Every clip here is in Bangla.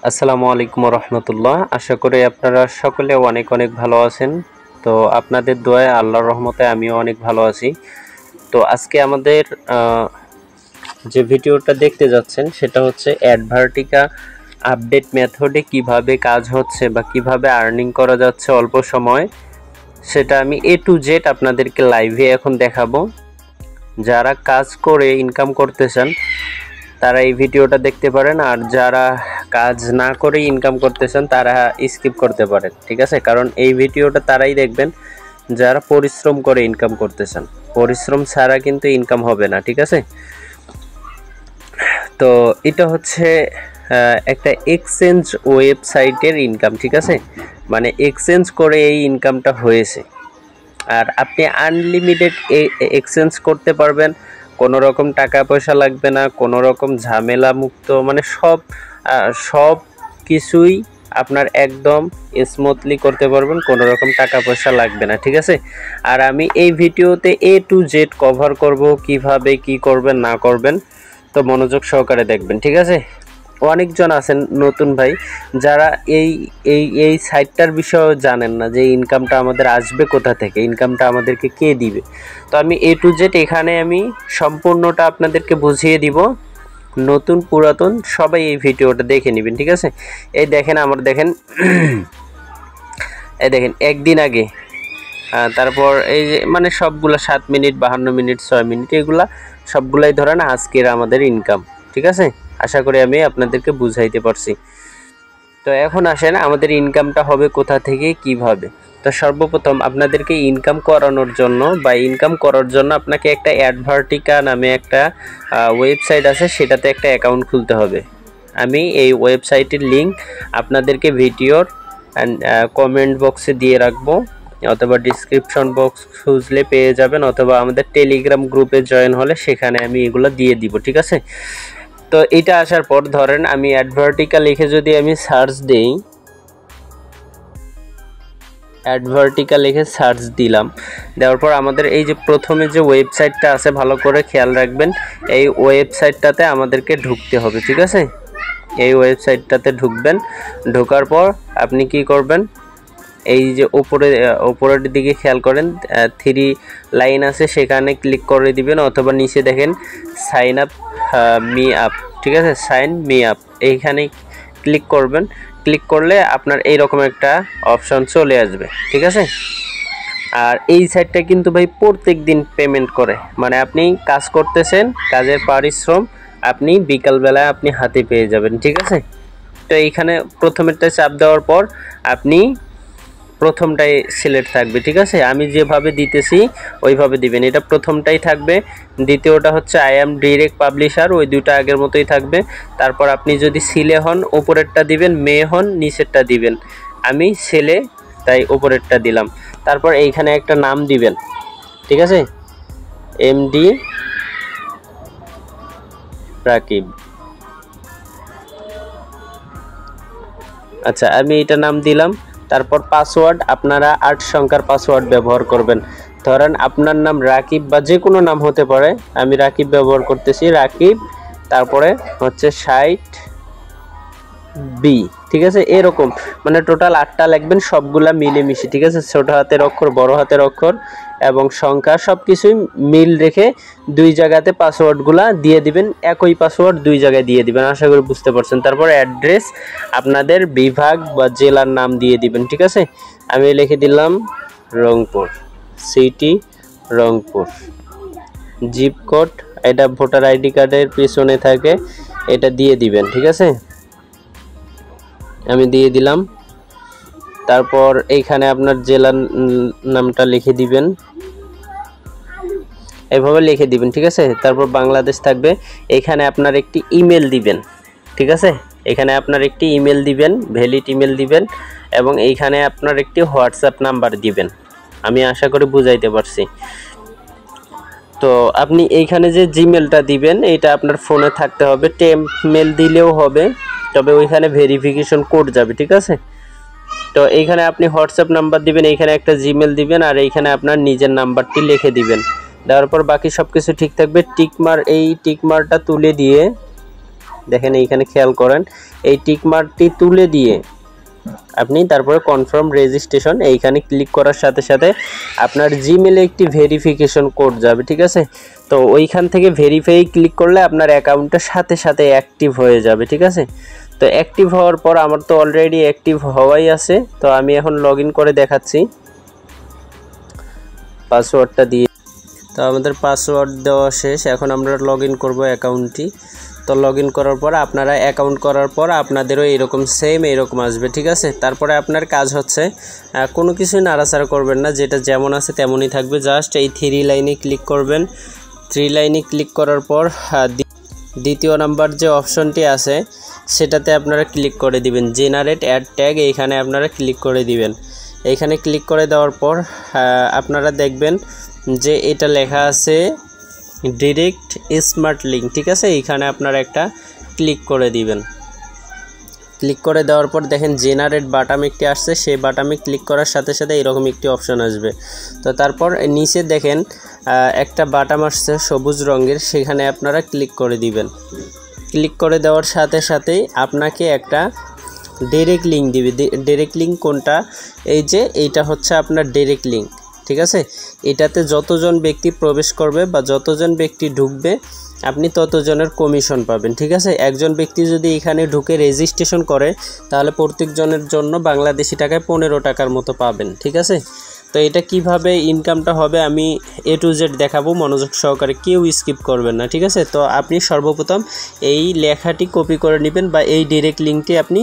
আসসালামু আলাইকুম রহমতুল্লাহ। আশা করি আপনারা সকলে অনেক অনেক ভালো আছেন। তো আপনাদের দোয়ায় আল্লাহর রহমতে আমিও অনেক ভালো আছি। তো আজকে আমাদের যে ভিডিওটা দেখতে যাচ্ছেন সেটা হচ্ছে অ্যাডভার্টিকা আপডেট মেথডে কিভাবে কাজ হচ্ছে বা কিভাবে আর্নিং করা যাচ্ছে অল্প সময়, সেটা আমি A to Z আপনাদেরকে লাইভে এখন দেখাবো। যারা কাজ করে ইনকাম করতে চান তারা এই ভিডিওটা দেখতে পারেন, আর যারা কাজ না করে ইনকাম করতেছেন তারা স্কিপ করতে পারেন, ঠিক আছে? কারণ এই ভিডিওটা তারাই দেখবেন যারা পরিশ্রম করে ইনকাম করতেছেন। পরিশ্রম ছাড়া কিন্তু ইনকাম হবে না, ঠিক আছে? তো এটা হচ্ছে একটা এক্সচেঞ্জ ওয়েবসাইটের ইনকাম, ঠিক আছে? মানে এক্সচেঞ্জ করে এই ইনকামটা হয়েছে, আর আপনি আনলিমিটেড এক্সচেঞ্জ করতে পারবেন। কোনো রকম টাকা পয়সা লাগবে না, কোনো রকম ঝামেলা মুক্ত, মানে সব কিছুই আপনার একদম স্মুথলি করতে পারবেন, কোনো রকম টাকা পয়সা লাগবে না, ঠিক আছে? আর আমি এই ভিডিওতে A to Z কভার করব, কিভাবে কি করবেন না করবেন, তো মনোযোগ সহকারে দেখবেন, ঠিক আছে? অনেকজন আছেন নতুন ভাই যারা এই এই এই সাইটটার বিষয়ে জানেন না, যে ইনকামটা আমাদের আসবে কোথা থেকে, ইনকামটা আমাদেরকে কে দিবে। তো আমি A to Z এখানে আমি সম্পূর্ণটা আপনাদেরকে বুঝিয়ে দিব। নতুন পুরাতন সবাই এই ভিডিওটা দেখে নেবেন, ঠিক আছে? এই দেখেন, এই দেখেন একদিন আগে, তারপর এই যে মানে সবগুলা 7 মিনিট, 52 মিনিট, 6 মিনিট, এগুলা সবগুলাই ধরেন আজকের আমাদের ইনকাম, ঠিক আছে? আশা করি আমি আপনাদেরকে বুঝাইতে পারছি। তো এখন আসেন আমাদের ইনকামটা হবে কোথা থেকে, কিভাবে। তো সর্বপ্রথম আপনাদেরকে ইনকাম করানোর জন্য বা ইনকাম করার জন্য আপনাকে একটা অ্যাডভার্টিকা নামে একটা ওয়েবসাইট আছে, সেটাতে একটা অ্যাকাউন্ট খুলতে হবে। আমি এই ওয়েবসাইটের লিঙ্ক আপনাদেরকে ভিডিওর কমেন্ট বক্সে দিয়ে রাখবো, অথবা ডিসক্রিপশন বক্স খুঁজলে পেয়ে যাবেন, অথবা আমাদের টেলিগ্রাম গ্রুপে জয়েন হলে সেখানে আমি এগুলো দিয়ে দিব, ঠিক আছে? তো এটা আসার পর ধরেন আমি অ্যাডভার্টিকা লিখে যদি আমি সার্চ দেই, অ্যাডভার্টিকা লিখে সার্চ দিলাম, দেওয়ার পর আমাদের এই যে প্রথমে যে ওয়েবসাইটটা আছে, ভালো করে খেয়াল রাখবেন, এই ওয়েবসাইটটাতে আমাদেরকে ঢুকতে হবে, ঠিক আছে? এই ওয়েবসাইটটাতে ঢুকবেন। ঢোকার পর আপনি কি করবেন, এই যে উপরের দিকে খেয়াল করেন 3 লাইন আছে, সেখানে ক্লিক করে দিবেন, অথবা নিচে দেখেন সাইন আপ মি আপ, ঠিক আছে? সাইন মি আপ, এইখানে ক্লিক করবেন। ক্লিক করলে আপনার এইরকম একটা অপশন চলে আসবে, ঠিক আছে? আর এই সাইটটা কিন্তু ভাই প্রত্যেক দিন পেমেন্ট করে, মানে আপনি কাজ করতেছেন, কাজের পারিশ্রম আপনি বিকালবেলায় আপনি হাতে পেয়ে যাবেন, ঠিক আছে? তো এইখানে প্রথমেরটা চাপ দেওয়ার পর আপনি প্রথমটাই সিলেক্ট থাকবে, ঠিক আছে? আমি যেভাবে দিতেছি ওইভাবে দিবেন। এটা প্রথমটাই থাকবে, দ্বিতীয়টা হচ্ছে আই অ্যাম ডিরেক্ট পাবলিশার, ওই দুটো আগের মতোই থাকবে। তারপর আপনি যদি ছেলে হন উপরেরটা দিবেন, মেয়ে হন নিচেরটা দিবেন। আমি ছেলে তাই উপরেরটা দিলাম। তারপর এইখানে একটা নাম দিবেন, ঠিক আছে? MD রাকিব। আচ্ছা, আমি এটা নাম দিলাম। তারপর পাসওয়ার্ড আপনারা 8 সংখ্যার পাসওয়ার্ড ব্যবহার করবেন। ধরেন আপনার নাম রাকিব বা যে কোনো নাম হতে পারে, আমি রাকিব ব্যবহার করতেছি, রাকিব, তারপরে হচ্ছে 60B, ঠিক আছে? এরকম মানে টোটাল 8টা লিখবেন, সবগুলা মিলেমিশে, ঠিক আছে? ছোট হাতের অক্ষর, বড় হাতের অক্ষর এবং সংখ্যা সবকিছুই মিল রেখে 2 জায়গাতে পাসওয়ার্ডগুলা দিয়ে দিবেন। একই পাসওয়ার্ড 2 জায়গায় দিয়ে দিবেন, আশা করি বুঝতে পারছেন। তারপর অ্যাড্রেস আপনাদের বিভাগ বা জেলার নাম দিয়ে দিবেন, ঠিক আছে? আমি লিখে দিলাম Rangpur, city Rangpur. Zip code, এটা ভোটার আইডি কার্ডের পিছনে থাকে, এটা দিয়ে দিবেন, ঠিক আছে? আমি দিয়ে দিলাম। তারপর এইখানে আপনার জেলার নামটা লিখে দিবেন, এভাবে লিখে দিবেন, ঠিক আছে? তারপর বাংলাদেশ থাকবে। এখানে আপনার একটি ইমেল দিবেন, ঠিক আছে? এখানে আপনার একটি ইমেল দিবেন, ভ্যালিড ইমেল দিবেন, এবং এইখানে আপনার একটি হোয়াটসঅ্যাপ নাম্বার দিবেন। আমি আশা করি বুঝাইতে পারছি। তো আপনি এইখানে যে জিমেলটা দিবেন এটা আপনার ফোনে থাকতে হবে, মেল দিলেও হবে, তবে ওইখানে ভেরিফিকেশন কোড যাবে, ঠিক আছে? তো এইখানে আপনি হোয়াটসঅ্যাপ নাম্বার দিবেন, এইখানে একটা জিমেল দিবেন, আর এইখানে আপনার নিজের নাম্বারটি লিখে দিবেন। দেওয়ার পর বাকি সব কিছু ঠিক থাকবে। এই টিকমারটা তুলে দিয়ে দেখেন এইখানে খেয়াল করেন, এই টিক মার্কটি তুলে দিয়ে আপনি তারপরে কনফার্ম রেজিস্ট্রেশন এইখানে ক্লিক করার সাথে সাথে আপনার জিমেলে একটি ভেরিফিকেশন কোড যাবে, ঠিক আছে। তো ওইখান থেকে ভেরিফাই ক্লিক করলে আপনার অ্যাকাউন্টটা সাথে সাথে অ্যাক্টিভ হয়ে যাবে, ঠিক আছে। তো অ্যাক্টিভ হওয়ার পর আমার তো অলরেডি অ্যাক্টিভ হওয়াই আছে, তো আমি এখন লগ ইন করে দেখাচ্ছি পাসওয়ার্ডটা দিয়ে। তো আমাদের পাসওয়ার্ড দেওয়া শেষ, এখন আমরা লগ ইন করবো অ্যাকাউন্টটি। তো লগ ইন করার পর আপনারা অ্যাকাউন্ট করার পর আপনাদেরও এরকম সেম এরকম আসবে, ঠিক আছে। তারপরে আপনার কাজ হচ্ছে কোনো কিছুই নাড়াচাড়া করবেন না, যেটা যেমন আছে তেমনই থাকবে। জাস্ট এই 3 লাইনে ক্লিক করবেন। 3 লাইনে ক্লিক করার পর দ্বিতীয় নাম্বার যে অপশনটি আছে সেটাতে আপনারা ক্লিক করে দিবেন, জেনারেট অ্যাড ট্যাগ, এইখানে আপনারা ক্লিক করে দিবেন। এইখানে ক্লিক করে দেওয়ার পর আপনারা দেখবেন যে এটা লেখা আছে ডিরেক্ট স্মার্ট লিঙ্ক, ঠিক আছে। এইখানে আপনারা একটা ক্লিক করে দিবেন। ক্লিক করে দেওয়ার পর দেখেন জেনারেট বাটাম একটি আসছে, সেই বাটামে ক্লিক করার সাথে সাথে এরকম একটি অপশন আসবে। তো তারপর নিচে দেখেন একটা বাটাম আসছে সবুজ রঙের, সেখানে আপনারা ক্লিক করে দিবেন। ক্লিক করে দেওয়ার সাথে সাথেই আপনাকে একটা ডাইরেক্ট লিঙ্ক দিবে। ডাইরেক্ট লিঙ্ক কোনটা? এই যে এইটা হচ্ছে আপনার ডাইরেক্ট লিঙ্ক, ঠিক আছে। এটাতে যতজন ব্যক্তি প্রবেশ করবে বা যতজন ব্যক্তি ঢুকবে আপনি ততজনের কমিশন পাবেন, ঠিক আছে। একজন ব্যক্তি যদি এখানে ঢুকে রেজিস্ট্রেশন করে তাহলে প্রত্যেকজনের জন্য বাংলাদেশি টাকায় 15 টাকার মতো পাবেন, ঠিক আছে। তো এটা কিভাবে ইনকামটা হবে আমি A to Z দেখাবো, মনোযোগ সহকারে কেউ স্কিপ করবেন না, ঠিক আছে। তো আপনি সর্বপ্রথম এই লেখাটি কপি করে নেবেন বা এই ডাইরেক্ট লিঙ্কটি আপনি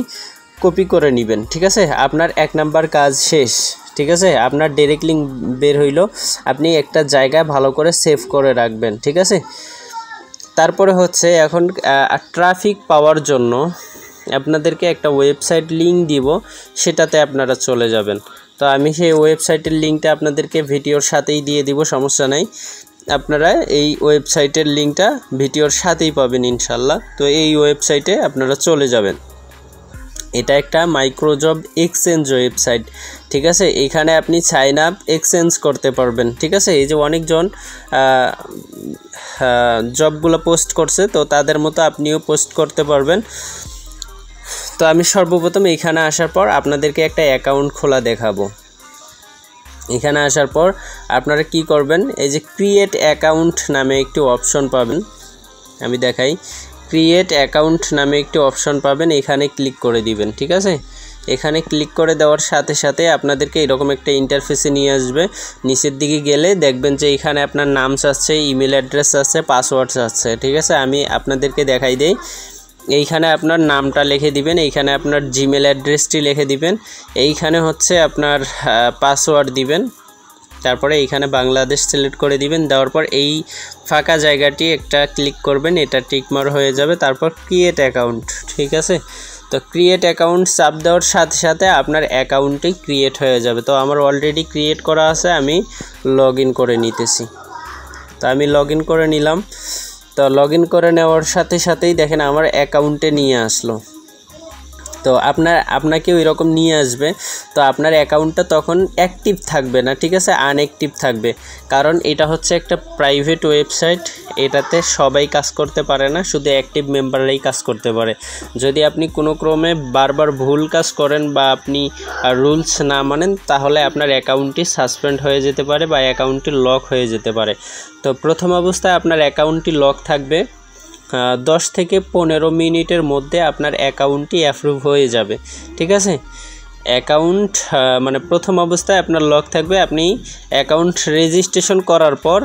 কপি করে নেবেন, ঠিক আছে। আপনার 1 নাম্বার কাজ শেষ, ঠিক আছে। আপনার ডাইরেক্ট লিঙ্ক বের হইল, আপনি একটা জায়গায় ভালো করে সেভ করে রাখবেন, ঠিক আছে। তারপরে হচ্ছে এখন ট্রাফিক পাওয়ার জন্য আপনাদেরকে একটা ওয়েবসাইট লিঙ্ক দিব, সেটাতে আপনারা চলে যাবেন। তো আমি সেই ওয়েবসাইটের লিঙ্কটা আপনাদেরকে ভিডিওর সাথেই দিয়ে দিব, সমস্যা নাই। আপনারা এই ওয়েবসাইটের লিঙ্কটা ভিডিওর সাথেই পাবেন ইনশাল্লাহ। তো এই ওয়েবসাইটে আপনারা চলে যাবেন। এটা একটা মাইক্রোজব এক্সচেঞ্জ ওয়েবসাইট, ঠিক আছে। এখানে আপনি সাইন আপ এক্সচেঞ্জ করতে পারবেন, ঠিক আছে। এই যে অনেকজন জবগুলো পোস্ট করছে, তো তাদের মতো আপনিও পোস্ট করতে পারবেন। তো আমি সর্বপ্রথম এখানে আসার পর আপনাদেরকে একটা অ্যাকাউন্ট খোলা দেখাবো। এখানে আসার পর আপনারা কি করবেন, এই যে ক্রিয়েট অ্যাকাউন্ট নামে একটি অপশন পাবেন, আমি দেখাই। ক্রিয়েট অ্যাকাউন্ট নামে একটি অপশন পাবেন, এখানে ক্লিক করে দিবেন, ঠিক আছে। এখানে ক্লিক করে দেওয়ার সাথে সাথে আপনাদেরকে এরকম একটা ইন্টারফেসে নিয়ে আসবে। নিচের দিকে গেলে দেখবেন যে এখানে আপনার নাম চাচ্ছে, ইমেল অ্যাড্রেস আছে, পাসওয়ার্ড চাচ্ছে, ঠিক আছে। আমি আপনাদেরকে দেখাই দেই। এইখানে আপনার নামটা লিখে দিবেন, এইখানে আপনার জিমেল অ্যাড্রেসটি লিখে দিবেন, এইখানে হচ্ছে আপনার পাসওয়ার্ড দিবেন, তারপরে এইখানে বাংলাদেশ সিলেক্ট করে দিবেন। দেওয়ার পর এই ফাঁকা জায়গাটি একটা ক্লিক করবেন, এটা টিকমার হয়ে যাবে। তারপর ক্রিয়েট অ্যাকাউন্ট, ঠিক আছে। তো ক্রিয়েট অ্যাকাউন্ট চাপ দেওয়ার সাথে সাথে আপনার অ্যাকাউন্টটি ক্রিয়েট হয়ে যাবে। তো আমার অলরেডি ক্রিয়েট করা আছে, আমি লগ ইন করে নিতেছি। তো আমি লগ ইন করে নিলাম। তো লগ ইন করে নেওয়ার সাথে সাথেই দেখেন আমার অ্যাকাউন্টে নিয়ে আসলো। তো আপনাকেও এরকম নিয়ে আসবে। তো আপনার অ্যাকাউন্টটা তখন অ্যাক্টিভ থাকবে না, ঠিক আছে, আনঅ্যাক্টিভ থাকবে। কারণ এটা হচ্ছে একটা প্রাইভেট ওয়েবসাইট, এটাতে সবাই কাজ করতে পারে না, শুধু অ্যাক্টিভ মেম্বাররাই কাজ করতে পারে। যদি আপনি কোনো ক্রমে বারবার ভুল কাজ করেন বা আপনি রুলস না মানেন, তাহলে আপনার অ্যাকাউন্টটি সাসপেন্ড হয়ে যেতে পারে বা অ্যাকাউন্টটি লক হয়ে যেতে পারে। তো প্রথম অবস্থায় আপনার অ্যাকাউন্টটি লক থাকবে, 10 থেকে 15 মিনিটের মধ্যে আপনার অ্যাকাউন্টটি অ্যাপ্রুভ হয়ে যাবে, ঠিক আছে। অ্যাকাউন্ট মানে প্রথম অবস্থায় আপনার লক থাকবে। আপনি অ্যাকাউন্ট রেজিস্ট্রেশন করার পর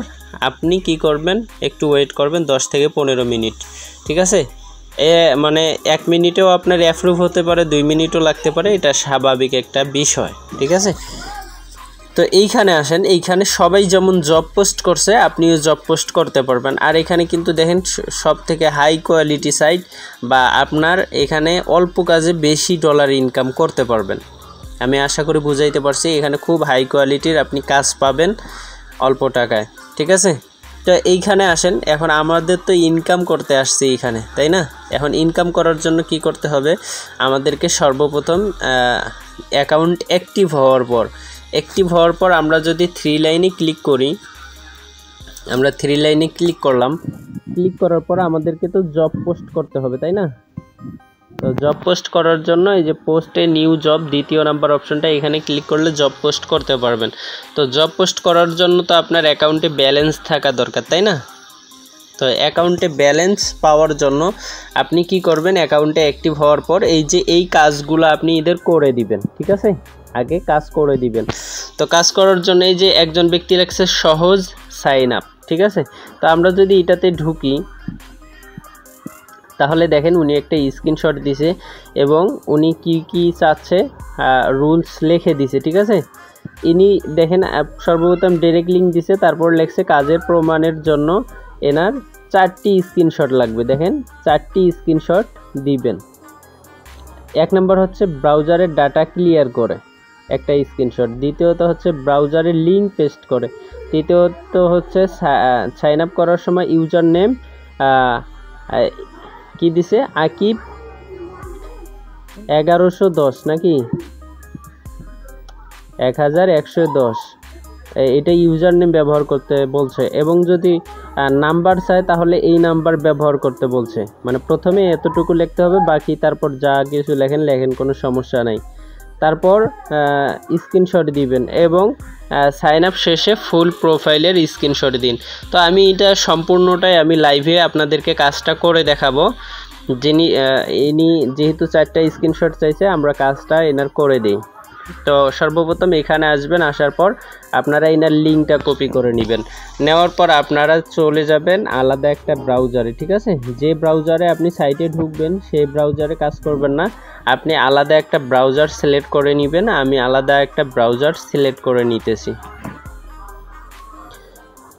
আপনি কি করবেন, একটু ওয়েট করবেন 10 থেকে 15 মিনিট, ঠিক আছে। মানে 1 মিনিটেও আপনার অ্যাপ্রুভ হতে পারে, 2 মিনিটও লাগতে পারে, এটা স্বাভাবিক একটা বিষয়, ঠিক আছে। তো এইখানে আসেন, এইখানে সবাই যেমন জব পোস্ট করছে আপনিও জব পোস্ট করতে পারবেন। আর এখানে কিন্তু দেখেন সব থেকে হাই কোয়ালিটি সাইট, বা আপনার এখানে অল্প কাজে বেশি ডলার ইনকাম করতে পারবেন। আমি আশা করি বুঝাইতে পারছি। এখানে খুব হাই কোয়ালিটির আপনি কাজ পাবেন অল্প টাকায়, ঠিক আছে। তো এইখানে আসেন, এখন আমাদের তো ইনকাম করতে আসছি এইখানে, তাই না। এখন ইনকাম করার জন্য কি করতে হবে, আমাদেরকে সর্বপ্রথম অ্যাকাউন্ট অ্যাক্টিভ হওয়ার পর আমরা যদি 3 লাইনে ক্লিক করি, আমরা 3 লাইনে ক্লিক করলাম। ক্লিক করার পর আমাদেরকে তো জব পোস্ট করতে হবে, তাই না? তো জব পোস্ট করার জন্য এই যে পোস্টে নিউ জব দ্বিতীয় নাম্বার অপশনটা, এখানে ক্লিক করলে জব পোস্ট করতে পারবেন। তো জব পোস্ট করার জন্য তো আপনার অ্যাকাউন্টে ব্যালেন্স থাকা দরকার, তাই না? তো অ্যাকাউন্টে ব্যালেন্স পাওয়ার জন্য আপনি কি করবেন, অ্যাকাউন্টে অ্যাক্টিভ হওয়ার পর এই যে এই কাজগুলো আপনি এদের করে দিবেন, ঠিক আছে? আগে কাজ করে দিবেন। তো কাজ করার জন্য এই যে একজন ব্যক্তি লেখছে সহজ সাইন আপ, ঠিক আছে? তো আমরা যদি এটাতে ঢুকি তাহলে দেখেন উনি একটা স্ক্রিনশট দিছে এবং উনি কি চাচ্ছে রুলস লিখে দিছে, ঠিক আছে? ইনি দেখেন সর্বপ্রথম ডাইরেক্ট লিঙ্ক দিছে, তারপর লেখছে কাজের প্রমাণের জন্য এনার 4টি স্ক্রিনশট লাগবে। দেখেন 4টি স্ক্রিনশট দিবেন। 1 নম্বর হচ্ছে ব্রাউজারের ডাটা ক্লিয়ার করে একটা স্ক্রিনশট, দ্বিতীয়ত হচ্ছে ব্রাউজারের লিঙ্ক পেস্ট করে, তৃতীয়ত হচ্ছে সাইন আপ করার সময় ইউজার নেম কি দিছে আকিব 1110 নাকি 1110, এটা ইউজার নেম ব্যবহার করতে বলছে এবং যদি নাম্বার চায় তাহলে এই নাম্বার ব্যবহার করতে বলছে। মানে প্রথমে এতটুকু লিখতে হবে, বাকি তারপর যা কিছু লেখেন কোনো সমস্যা নাই। তারপর স্ক্রিনশট দিবেন এবং সাইন আপ শেষে ফুল প্রোফাইলের স্ক্রিনশট দিন। তো আমি এটা সম্পূর্ণটাই আমি লাইভে আপনাদেরকে কাজটা করে দেখাবো। ইনি যেহেতু 4টা স্ক্রিনশট চাইছে, আমরা কাজটা এনার করে দিই। তো সর্বপ্রথম এখানে আসবেন, আসার পর আপনারা এনার লিঙ্কটা কপি করে নেবেন। নেওয়ার পর আপনারা চলে যাবেন আলাদা একটা ব্রাউজারে, ঠিক আছে? যে ব্রাউজারে আপনি সাইটে ঢুকবেন সেই ব্রাউজারে কাজ করবেন না, আপনি আলাদা একটা ব্রাউজার সিলেক্ট করে নেবেন। আমি আলাদা একটা ব্রাউজার সিলেক্ট করে নিতেছি।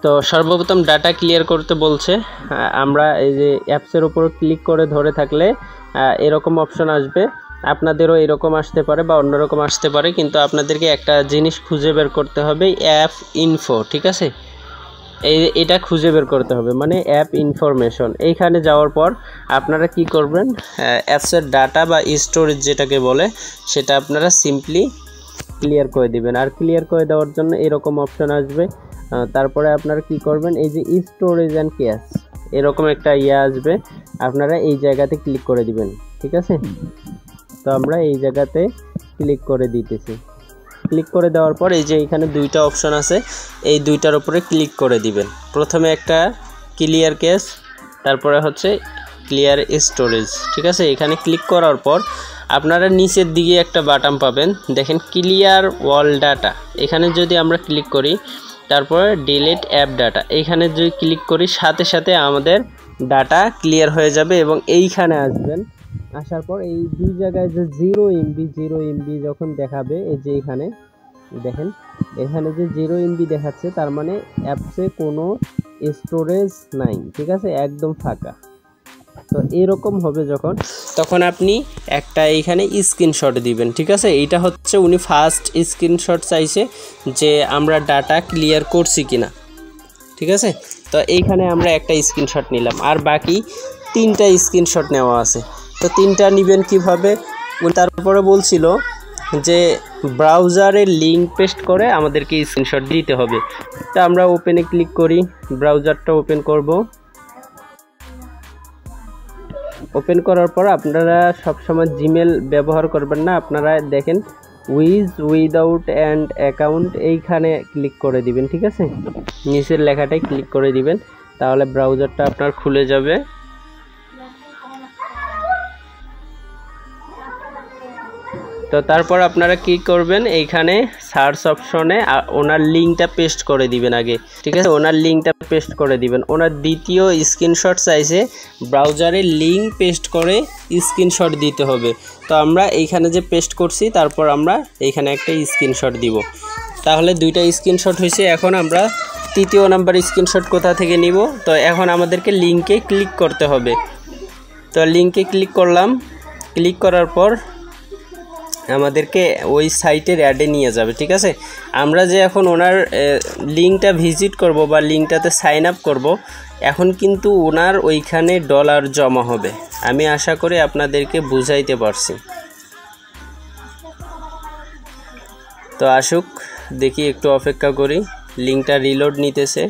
তো সর্বপ্রথম ডাটা ক্লিয়ার করতে বলছে। আমরা এই যে অ্যাপসের উপর ক্লিক করে ধরে থাকলে এরকম অপশন আসবে। আপনাদেরও এরকম আসতে পারে বা অন্যরকম আসতে পারে, কিন্তু আপনাদেরকে একটা জিনিস খুঁজে বের করতে হবে, অ্যাপ ইনফো, ঠিক আছে? এটা খুঁজে বের করতে হবে, মানে অ্যাপ ইনফরমেশন। এইখানে যাওয়ার পর আপনারা কি করবেন, অ্যাপসের ডাটা বা স্টোরেজ যেটাকে বলে সেটা আপনারা সিম্পলি ক্লিয়ার করে দিবেন। আর ক্লিয়ার করে দেওয়ার জন্য এরকম অপশন আসবে। তারপরে আপনারা কি করবেন, এই যে স্টোরেজ অ্যান্ড ক্যাশ এরকম একটা আসবে, আপনারা এই জায়গাতে ক্লিক করে দিবেন, ঠিক আছে? তো আমরা এই জায়গাতে ক্লিক করে দিতেছি। ক্লিক করে দেওয়ার পর এই যে এখানে 2টা অপশন আছে, এই 2টার উপরে ক্লিক করে দিবেন। প্রথমে একটা ক্লিয়ার ক্যাশ, তারপরে হচ্ছে ক্লিয়ার স্টোরেজ, ঠিক আছে? এখানে ক্লিক করার পর আপনারা নিচের দিকে একটা বাটন পাবেন, দেখেন ক্লিয়ার অল ডাটা। এখানে যদি আমরা ক্লিক করি, তারপরে ডিলিট অ্যাপ ডাটা, এইখানে যদি ক্লিক করি সাথে সাথে আমাদের ডাটা ক্লিয়ার হয়ে যাবে এবং এইখানে আসবেন। আসার পর এই 2 জায়গায় যে 0 MB যখন দেখাবে, এই যে এখানে দেখেন এখানে যে 0 MB দেখাচ্ছে, তার মানে অ্যাপসে কোনো স্টোরেজ নাই, ঠিক আছে? একদম ফাঁকা। তো এরকম হবে যখন, তখন আপনি একটা এইখানে স্ক্রিনশট দিবেন, ঠিক আছে? এইটা হচ্ছে উনি ফার্স্ট স্ক্রিনশট চাইছে যে আমরা ডাটা ক্লিয়ার করছি কিনা, ঠিক আছে? তো এইখানে আমরা একটা স্ক্রিনশট নিলাম, আর বাকি 3টা স্ক্রিনশট নেওয়া আছে। তো 3টা নেবেন কিভাবে? তারপরে বলছিল যে ব্রাউজারের লিঙ্ক পেস্ট করে আমাদেরকে স্ক্রিনশট দিতে হবে। তো আমরা ওপেনে ক্লিক করি, ব্রাউজারটা ওপেন করব। ওপেন করার পর আপনারা সবসময় জিমেল ব্যবহার করবেন না, আপনারা দেখেন উইথ উইদাউট অ্যান্ড অ্যাকাউন্ট এইখানে ক্লিক করে দিবেন, ঠিক আছে? নিচের লেখাটাই ক্লিক করে দিবেন, তাহলে ব্রাউজারটা আপনার খুলে যাবে। তো তারপর আপনারা কি করবেন, এইখানে সার্চ অপশনে ওনার লিঙ্কটা পেস্ট করে দিবেন আগে, ঠিক আছে? ওনার লিঙ্কটা পেস্ট করে দিবেন। ওনার দ্বিতীয় স্ক্রিনশট চাইছে ব্রাউজারে লিঙ্ক পেস্ট করে স্ক্রিনশট দিতে হবে। তো আমরা এইখানে যে পেস্ট করছি, তারপর আমরা এইখানে একটা স্ক্রিনশট দিব। তাহলে 2টা স্ক্রিনশট হয়েছে। এখন আমরা 3য় নাম্বার স্ক্রিনশট কোথা থেকে নিব? তো এখন আমাদেরকে লিঙ্কে ক্লিক করতে হবে। তো লিঙ্কে ক্লিক করলাম, ক্লিক করার পর আমাদেরকে ওই সাইটের অ্যাডে নিয়ে যাবে, ঠিক আছে? আমরা যে এখন ওনার লিঙ্কটা ভিজিট করব বা লিঙ্কটাতে সাইন আপ করব, এখন কিন্তু ওনার ওইখানে ডলার জমা হবে। আমি আশা করি আপনাদেরকে বুঝাইতে পারছি। তো আসুক, দেখি একটু অপেক্ষা করি, লিঙ্কটা রিলোড নিতেছে।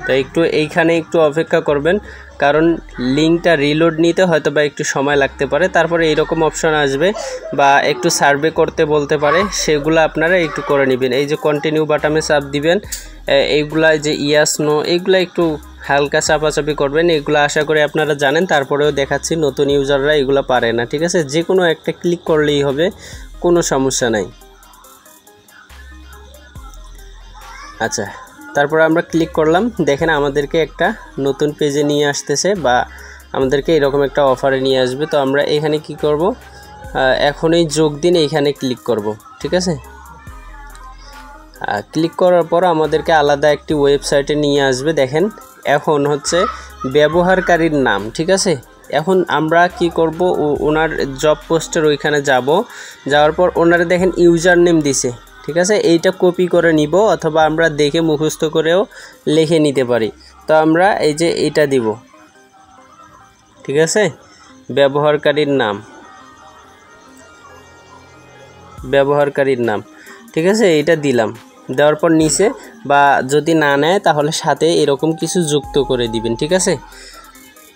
তো একটু এইখানে একটু অপেক্ষা করবেন, কারণ লিঙ্কটা রিলোড নিতে হয়তো বা একটু সময় লাগতে পারে। তারপরে এইরকম অপশন আসবে বা একটু সার্ভে করতে বলতে পারে, সেগুলো আপনারা একটু করে নেবেন। এই যে কন্টিনিউ বাটনে চাপ দিবেন, এইগুলা যে ইয়াস নো এইগুলো একটু হালকা চাপাচাপি করবেন। এগুলো আশা করি আপনারা জানেন, তারপরেও দেখাচ্ছি নতুন ইউজাররা এগুলো পারে না, ঠিক আছে। যে কোনো একটা ক্লিক করলেই হবে, কোনো সমস্যা নাই। আচ্ছা, তারপর আমরা ক্লিক করলাম, দেখেন আমাদেরকে একটা নতুন পেজে নিয়ে আসতেছে বা আমাদেরকে এরকম একটা অফারে নিয়ে আসবে। তো আমরা এখানে কি করব, এখনই যোগ দিন এইখানে ক্লিক করব, ঠিক আছে। ক্লিক করার পর আমাদেরকে আলাদা একটি ওয়েবসাইটে নিয়ে আসবে। দেখেন এখন হচ্ছে ব্যবহারকারীর নাম, ঠিক আছে। এখন আমরা কি করব, ওনার জব পোস্টের ওইখানে যাব, যাওয়ার পর ওনারা দেখেন ইউজার নেম দিছে, ঠিক আছে। এইটা কপি করে নিব অথবা আমরা দেখে মুখস্থ করেও লিখে নিতে পারি। তো আমরা এই যে এটা দিব, ঠিক আছে, ব্যবহারকারীর নাম, ব্যবহারকারীর নাম, ঠিক আছে, এইটা দিলাম। দেওয়ার পর নিচে বা যদি না নেয় তাহলে সাথে এরকম কিছু যুক্ত করে দিবেন, ঠিক আছে।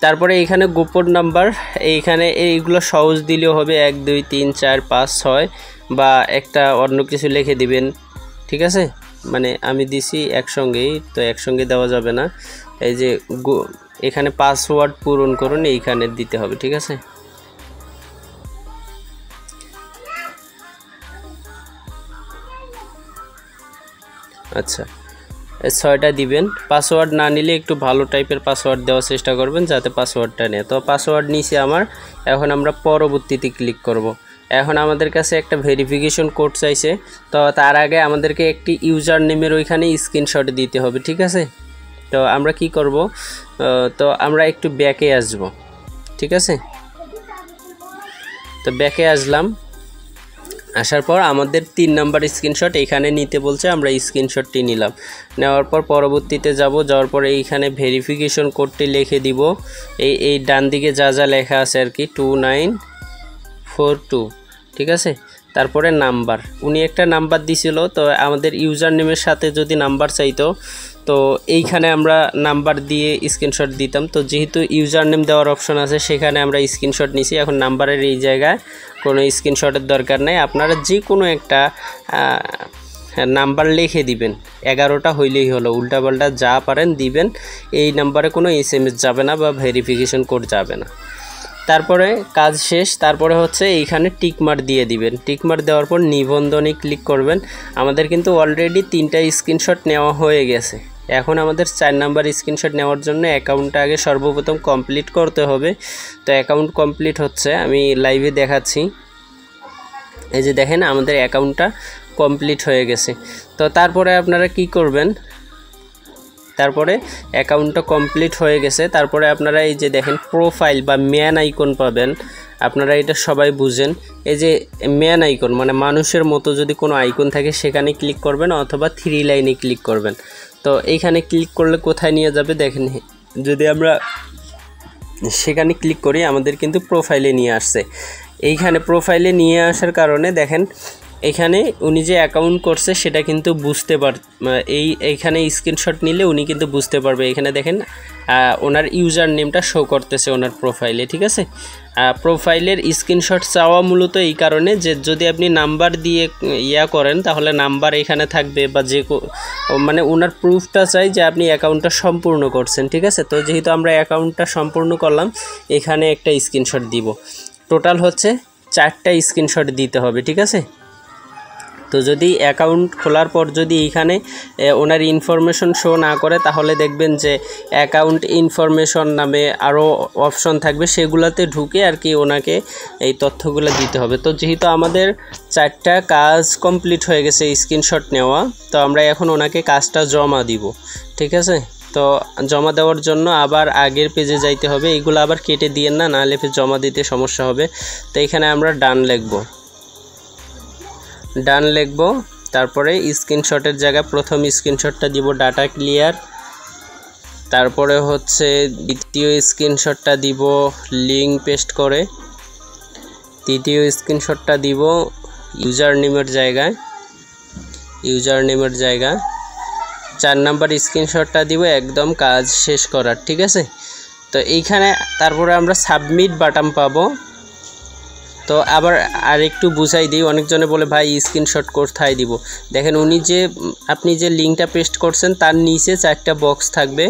তারপরে এইখানে গোপন নাম্বার, এইখানে এইগুলো সহজ দিলেও হবে, 1 2 3 4 5 6 বা একটা অন্য কিছু লিখে দিবেন, ঠিক আছে। মানে আমি দিছি একসঙ্গেই, তো একসঙ্গে দেওয়া যাবে না। এই যে এখানে পাসওয়ার্ড পূরণ করুন, এইখানে দিতে হবে, ঠিক আছে। আচ্ছা, 6টা দিবেন। পাসওয়ার্ড না নিলে একটু ভালো টাইপের পাসওয়ার্ড দেওয়ার চেষ্টা করবেন, যাতে পাসওয়ার্ডটা নেয়। তো পাসওয়ার্ড নিছি আমার। এখন আমরা পরবর্তীতে ক্লিক করব। এখন আমাদের কাছে একটা ভেরিফিকেশন কোড চাইছে, তো তার আগে আমাদেরকে একটি ইউজার নেমের ওইখানে স্ক্রিনশট দিতে হবে, ঠিক আছে। তো আমরা কি করব, তো আমরা একটু ব্যাকে আসব, ঠিক আছে। তো ব্যাকে আসলাম, আসার পর আমাদের 3 নাম্বার স্ক্রিনশট এখানে নিতে বলছে, আমরা স্ক্রিনশটটি নিলাম। নেওয়ার পর পরবর্তীতে যাওয়ার পর এইখানে ভেরিফিকেশন কোডটি লিখে দিব। এই ডান দিকে যা যা লেখা আছে আর কি, 2942, ঠিক আছে। তারপরে নাম্বার, উনি একটা নাম্বার দিছিল, তো আমাদের ইউজার নেমের সাথে যদি নাম্বার চাইতো, তো এইখানে আমরা নাম্বার দিয়ে স্ক্রিনশট দিতাম। তো যেহেতু ইউজার নেম দেওয়ার অপশন আছে, সেখানে আমরা স্ক্রিনশট নিছি। এখন নাম্বারের এই জায়গায় কোনো স্ক্রিনশটের দরকার নাই, আপনারা যে কোনো একটা নাম্বার লিখে দিবেন। 11টা হইলেই হলো, উল্টাপাল্টা যা পারেন দিবেন। এই নাম্বারে কোনো SMS যাবে না বা ভেরিফিকেশন কোড যাবে না। তারপরে কাজ শেষ। তারপরে হচ্ছে এইখানে টিকমার্ক দিয়ে দিবেন। টিকমার্ক দেওয়ার পর নিবন্ধনে ক্লিক করবেন। আমাদের কিন্তু অলরেডি 3টা স্ক্রিনশট নেওয়া হয়ে গেছে। এখন আমাদের 4 নাম্বার স্ক্রিনশট নেওয়ার জন্য অ্যাকাউন্টটা আগে সর্বপ্রথম কমপ্লিট করতে হবে। তো অ্যাকাউন্ট কমপ্লিট হচ্ছে, আমি লাইভে দেখাচ্ছি। এই যে দেখেন আমাদের অ্যাকাউন্টটা কমপ্লিট হয়ে গেছে। তো তারপরে আপনারা কি করবেন, তারপরে অ্যাকাউন্টটা কমপ্লিট হয়ে গেছে, তারপরে আপনারা এই যে দেখেন প্রোফাইল বা ম্যান আইকন পাবেন। আপনারা এটা সবাই বুঝেন, এই যে ম্যান আইকন মানে মানুষের মতো যদি কোনো আইকন থাকে সেখানে ক্লিক করবেন অথবা 3 লাইনে ক্লিক করবেন। তো এইখানে ক্লিক করলে কোথায় নিয়ে যাবে দেখেন, যদি আমরা সেখানে ক্লিক করি আমাদের কিন্তু প্রোফাইলে নিয়ে আসছে। এইখানে প্রোফাইলে নিয়ে আসার কারণে দেখেন এখানে উনি যে অ্যাকাউন্ট করছে সেটা কিন্তু বুঝতে এইখানে স্ক্রিনশট নিলে উনি কিন্তু বুঝতে পারবে। এখানে দেখেন ওনার ইউজার নেমটা শো করতেছে ওনার প্রোফাইলে, ঠিক আছে। প্রোফাইলের স্ক্রিনশট চাওয়া মূলত এই কারণে যে যদি আপনি নাম্বার দিয়ে করেন তাহলে নাম্বার এখানে থাকবে, বা যে মানে ওনার প্রুফটা চাই যে আপনি অ্যাকাউন্টটা সম্পূর্ণ করছেন, ঠিক আছে। তো যেহেতু আমরা অ্যাকাউন্টটা সম্পূর্ণ করলাম, এখানে একটা স্ক্রিনশট দিব। টোটাল হচ্ছে 4টা স্ক্রিনশট দিতে হবে, ঠিক আছে। তো যদি অ্যাকাউন্ট খোলার পর যদি এইখানে ওনার ইনফরমেশন শো না করে, তাহলে দেখবেন যে অ্যাকাউন্ট ইনফরমেশন নামে আরও অপশন থাকবে, সেগুলোতে ঢুকে আর কি ওনাকে এই তথ্যগুলো দিতে হবে। তো যেহেতু আমাদের 4টা কাজ কমপ্লিট হয়ে গেছে স্ক্রিনশট নেওয়া, তো আমরা এখন ওনাকে কাজটা জমা দিব, ঠিক আছে। তো জমা দেওয়ার জন্য আবার আগের পেজে যাইতে হবে। এইগুলো আবার কেটে দিয়েন না, নাহলে জমা দিতে সমস্যা হবে। তো এখানে আমরা ডান লিখব, তারপরে স্ক্রিনশটের জায়গায় প্রথম স্ক্রিনশটটা দিব ডাটা ক্লিয়ার, তারপরে হচ্ছে দ্বিতীয় স্ক্রিনশটটা দিব লিঙ্ক পেস্ট করে, তৃতীয় স্ক্রিনশটটা দিব ইউজার নেমের জায়গায়, 4 নাম্বার স্ক্রিনশটটা দিব একদম কাজ শেষ করার, ঠিক আছে। তো এইখানে তারপরে আমরা সাবমিট বাটন পাবো। তো আবার আরেকটু বুঝাই দিই, অনেকজনে বলে ভাই স্ক্রিনশট কোথায় দিব। দেখেন আপনি যে লিঙ্কটা পেস্ট করছেন তার নিচে 4টা বক্স থাকবে,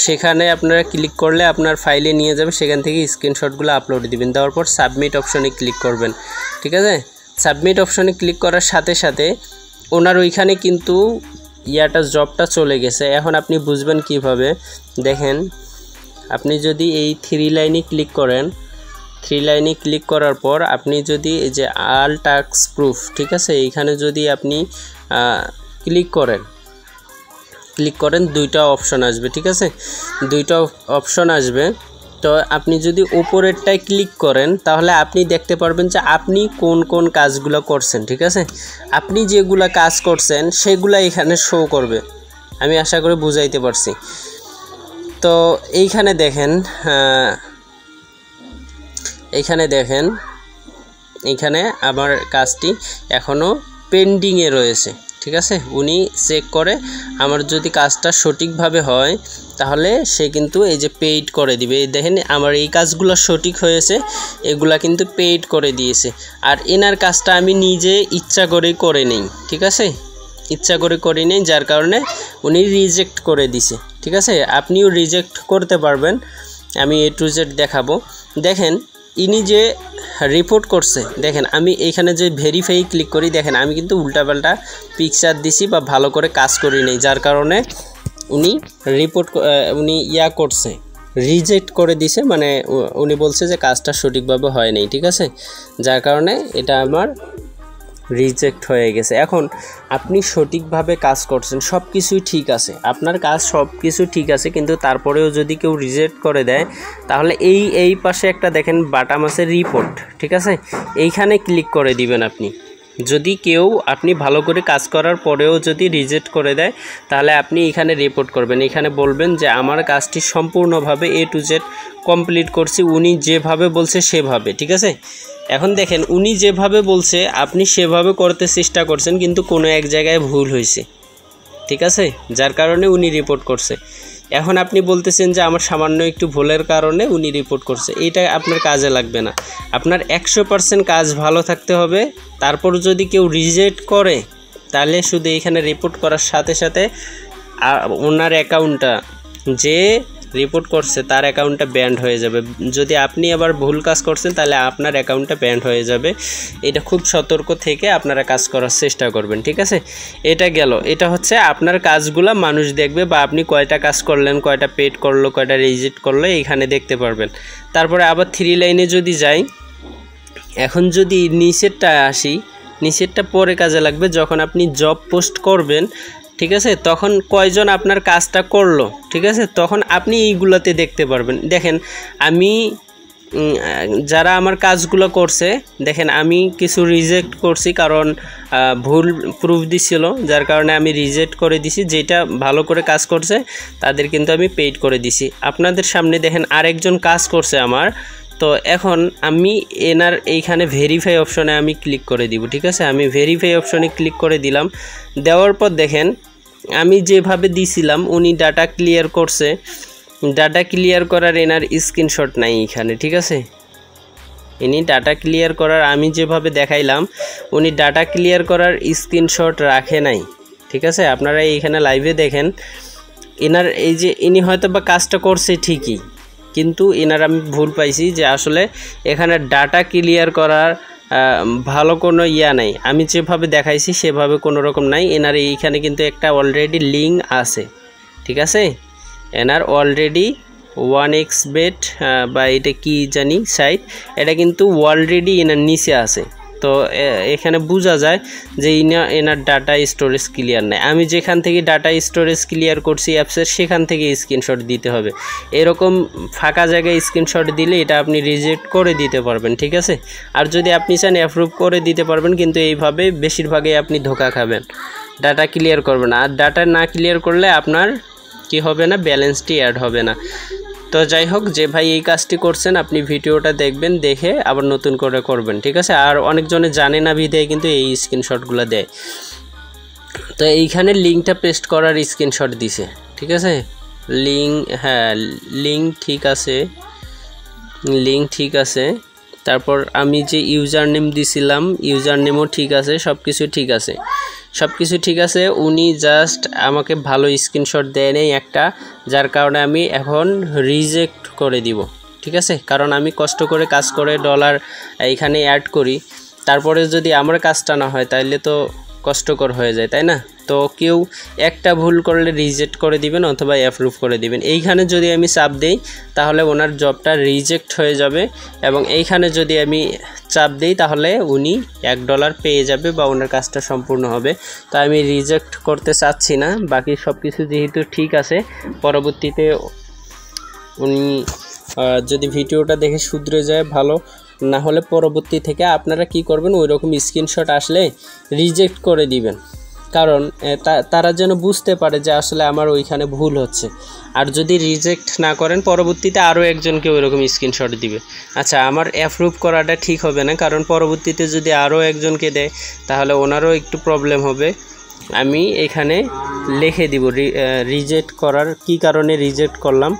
সেখানে আপনারা ক্লিক করলে আপনার ফাইলে নিয়ে যাবে, সেখান থেকে স্ক্রিনশটগুলো আপলোড দিবেন। দেওয়ার পর সাবমিট অপশনে ক্লিক করবেন, ঠিক আছে। সাবমিট অপশনে ক্লিক করার সাথে সাথে ওনার ওইখানে কিন্তু জবটা চলে গেছে। এখন আপনি বুঝবেন কিভাবে, দেখেন আপনি যদি এই 3 লাইনে ক্লিক করেন, 3 লাইনে ক্লিক করার পর আপনি যদি এই যে অল টাস্ক প্রুফ, ঠিক আছে, এইখানে যদি আপনি ক্লিক করেন 2টা অপশন আসবে, ঠিক আছে, 2টা অপশন আসবে। তো আপনি যদি উপরেরটায় ক্লিক করেন তাহলে আপনি দেখতে পারবেন যে আপনি কোন কোন কাজগুলো করছেন, ঠিক আছে। আপনি যেগুলা কাজ করছেন সেগুলা এখানে শো করবে। আমি আশা করি বুঝাইতে পারছি। তো এইখানে দেখেন এইখানে আমার কাজটি এখনও পেন্ডিংয়ে রয়েছে, ঠিক আছে। উনি চেক করে আমার যদি কাজটা সঠিকভাবে হয় তাহলে সে কিন্তু এই যে পেইড করে দিবে। দেখেন আমার এই কাজগুলো সঠিক হয়েছে, এগুলা কিন্তু পেইড করে দিয়েছে। আর এনার কাজটা আমি নিজে ইচ্ছা করেই করে নেই, ঠিক আছে, ইচ্ছা করে করে নেই, যার কারণে উনি রিজেক্ট করে দিছে, ঠিক আছে। আপনিও রিজেক্ট করতে পারবেন, আমি A to Z দেখাবো। দেখেন ইনি যে রিপোর্ট করছে, দেখেন আমি এইখানে যে ভেরিফাই ক্লিক করি, দেখেন আমি কিন্তু উল্টাপাল্টা পিকচার দিছি বা ভালো করে কাজ করি নাই, যার কারণে উনি করছে, রিজেক্ট করে দিছে, মানে উনি বলছে যে কাজটা সঠিকভাবে হয় নাই, ঠিক আছে, যার কারণে এটা আমার রিজেক্ট হয়ে গেছে। এখন আপনি সঠিকভাবে কাজ করছেন, সব কিছুই ঠিক আছে, আপনার কাজ সব কিছু ঠিক আছে, কিন্তু তারপরেও যদি কেউ রিজেক্ট করে দেয় তাহলে এই পাশে একটা দেখেন বাটন আছে রিপোর্ট, ঠিক আছে, এইখানে ক্লিক করে দিবেন আপনি। যদি কেউ আপনি ভালো করে কাজ করার পরেও যদি রিজেক্ট করে দেয় তাহলে আপনি এখানে রিপোর্ট করবেন। এখানে বলবেন যে আমার কাজটি সম্পূর্ণভাবে A to Z কমপ্লিট করছি, উনি যেভাবে বলছে সেভাবে, ঠিক আছে। এখন দেখেন উনি যেভাবে বলছে আপনি সেভাবে করতে চেষ্টা করছেন, কিন্তু কোনো এক জায়গায় ভুল হয়েছে, ঠিক আছে, যার কারণে উনি রিপোর্ট করছে। এখন আপনি বলতেছেন যে আমার সামান্য একটু ভুলের কারণে উনি রিপোর্ট করছে, এইটা আপনার কাজে লাগবে না। আপনার 100% কাজ ভালো থাকতে হবে। তারপর যদি কেউ রিজেক্ট করে তাহলে শুধু এখানে রিপোর্ট করার সাথে সাথে ওনার অ্যাকাউন্টটা, যে রিপোর্ট করছে তার অ্যাকাউন্টটা ব্যান্ড হয়ে যাবে। যদি আপনি আবার ভুল কাজ করছেন তাহলে আপনার অ্যাকাউন্টটা ব্যান্ড হয়ে যাবে। এটা খুব সতর্ক থেকে আপনারা কাজ করার চেষ্টা করবেন, ঠিক আছে। এটা গেল, এটা হচ্ছে আপনার কাজগুলো মানুষ দেখবে, বা আপনি কয়টা কাজ করলেন, কয়টা পেড করলো, কয়টা রিজেক্ট করলো, এইখানে দেখতে পারবেন। তারপরে আবার 3 লাইনে যদি যাই, এখন যদি নিচেরটা আসি, নিচেরটা পরে কাজে লাগবে যখন আপনি জব পোস্ট করবেন, ঠিক আছে, তখন কয়জন আপনার কাজটা করলো, ঠিক আছে, তখন আপনি এইগুলোতে দেখতে পারবেন। দেখেন আমি যারা আমার কাজগুলো করছে, দেখেন আমি কিছু রিজেক্ট করছি কারণ ভুল প্রুফ দিছিল, যার কারণে আমি রিজেক্ট করে দিছি। যেটা ভালো করে কাজ করছে তাদের কিন্তু আমি পেইড করে দিছি। আপনাদের সামনে দেখেন আরেকজন কাজ করছে আমার, তো এখন আমি এনার এইখানে ভেরিফাই অপশনে আমি ক্লিক করে দিব, ঠিক আছে। আমি ভেরিফাই অপশনে ক্লিক করে দিলাম। দেওয়ার পর দেখেন আমি যেভাবে দিছিলাম উনি ডাটা ক্লিয়ার করছে, ডাটা ক্লিয়ার করার এনার স্ক্রিনশট নাই এখানে, ঠিক আছে। ইনি ডাটা ক্লিয়ার করার আমি যেভাবে দেখাইলাম উনি ডাটা ক্লিয়ার করার স্ক্রিনশট রাখে নাই, ঠিক আছে। আপনারা এইখানে লাইভে দেখেন এনার এই যে ইনি হয়তো বা কাজটা করছে ঠিকই, কিন্তু এনার আমি ভুল পাইছি যে আসলে এখানে ডাটা ক্লিয়ার করার ভালো কোনো নাই, আমি যেভাবে দেখাইছি সেভাবে কোনো রকম নাই। এনার এইখানে কিন্তু একটা অলরেডি লিঙ্ক আছে, ঠিক আছে। এনার অলরেডি 1xbet বা এটা কি জানি সাইট, এটা কিন্তু অলরেডি এনার নিচে আছে। তো এখানে বোঝা যায় যে এনার ডাটা স্টোরেজ ক্লিয়ার নেই। আমি যেখান থেকে ডাটা স্টোরেজ ক্লিয়ার করছি অ্যাপসের, সেখান থেকে স্ক্রিনশট দিতে হবে। এরকম ফাঁকা জায়গায় স্ক্রিনশট দিলে এটা আপনি রিজেক্ট করে দিতে পারবেন, ঠিক আছে। আর যদি আপনি চান অ্যাপ্রুভ করে দিতে পারবেন, কিন্তু এইভাবে বেশিরভাগই আপনি ধোকা খাবেন, ডাটা ক্লিয়ার করবেন। আর ডাটা না ক্লিয়ার করলে আপনার কি হবে না, ব্যালেন্সটি অ্যাড হবে না। তো যাই হোক, যে ভাই এই কাজটি করছেন আপনি ভিডিওটা দেখবেন, দেখে আবার নতুন করে করবেন, ঠিক আছে। আর অনেকজনে জানে না বিধায় কিন্তু এই স্ক্রিনশটগুলো দেয়। তো এইখানে লিঙ্কটা পেস্ট করার স্ক্রিনশট দিছে, ঠিক আছে। লিঙ্ক, হ্যাঁ লিঙ্ক ঠিক আছে। তারপর আমি যে ইউজার নেম দিছিলাম, ইউজার নেমও ঠিক আছে, সব কিছু ঠিক আছে। উনি জাস্ট আমাকে ভালো স্ক্রিনশট দেয় নেই একটা, যার কারণে আমি এখন রিজেক্ট করে দিব, ঠিক আছে। কারণ আমি কষ্ট করে কাজ করে ডলার এইখানে অ্যাড করি, তারপরে যদি আমার কাজটা না হয় তাহলে তো কষ্টকর হয়ে যায়, তাই না। তো কেউ একটা ভুল করলে রিজেক্ট করে দিবেন অথবা অ্যাপ্রুভ করে দিবেন। এইখানে যদি আমি চাপ দেই তাহলে ওনার জবটা রিজেক্ট হয়ে যাবে, এবং এইখানে যদি আমি চাপ দিই তাহলে উনি $1 পেয়ে যাবে বা ওনার কাজটা সম্পূর্ণ হবে। তো আমি রিজেক্ট করতে চাচ্ছি না, বাকি সব কিছু যেহেতু ঠিক আছে। পরবর্তীতে উনি যদি ভিডিওটা দেখে শুধরে যায় ভালো, না হলে পরবর্তী থেকে আপনারা কি করবেন, ওই রকম স্ক্রিনশট আসলে রিজেক্ট করে দিবেন, কারণ তারা যেন বুঝতে পারে যে আসলে আমার ওইখানে ভুল হচ্ছে। আর যদি রিজেক্ট না করেন পরবর্তীতে আরও একজনকে ওই রকম স্ক্রিনশট দিবে। আচ্ছা, আমার অ্যাপ্রুভ করাটা ঠিক হবে না, কারণ পরবর্তীতে যদি আরও একজনকে দেয় তাহলে ওনারও একটু প্রবলেম হবে। আমি এখানে লিখে দিব রিজেক্ট করার কি কারণে রিজেক্ট করলাম।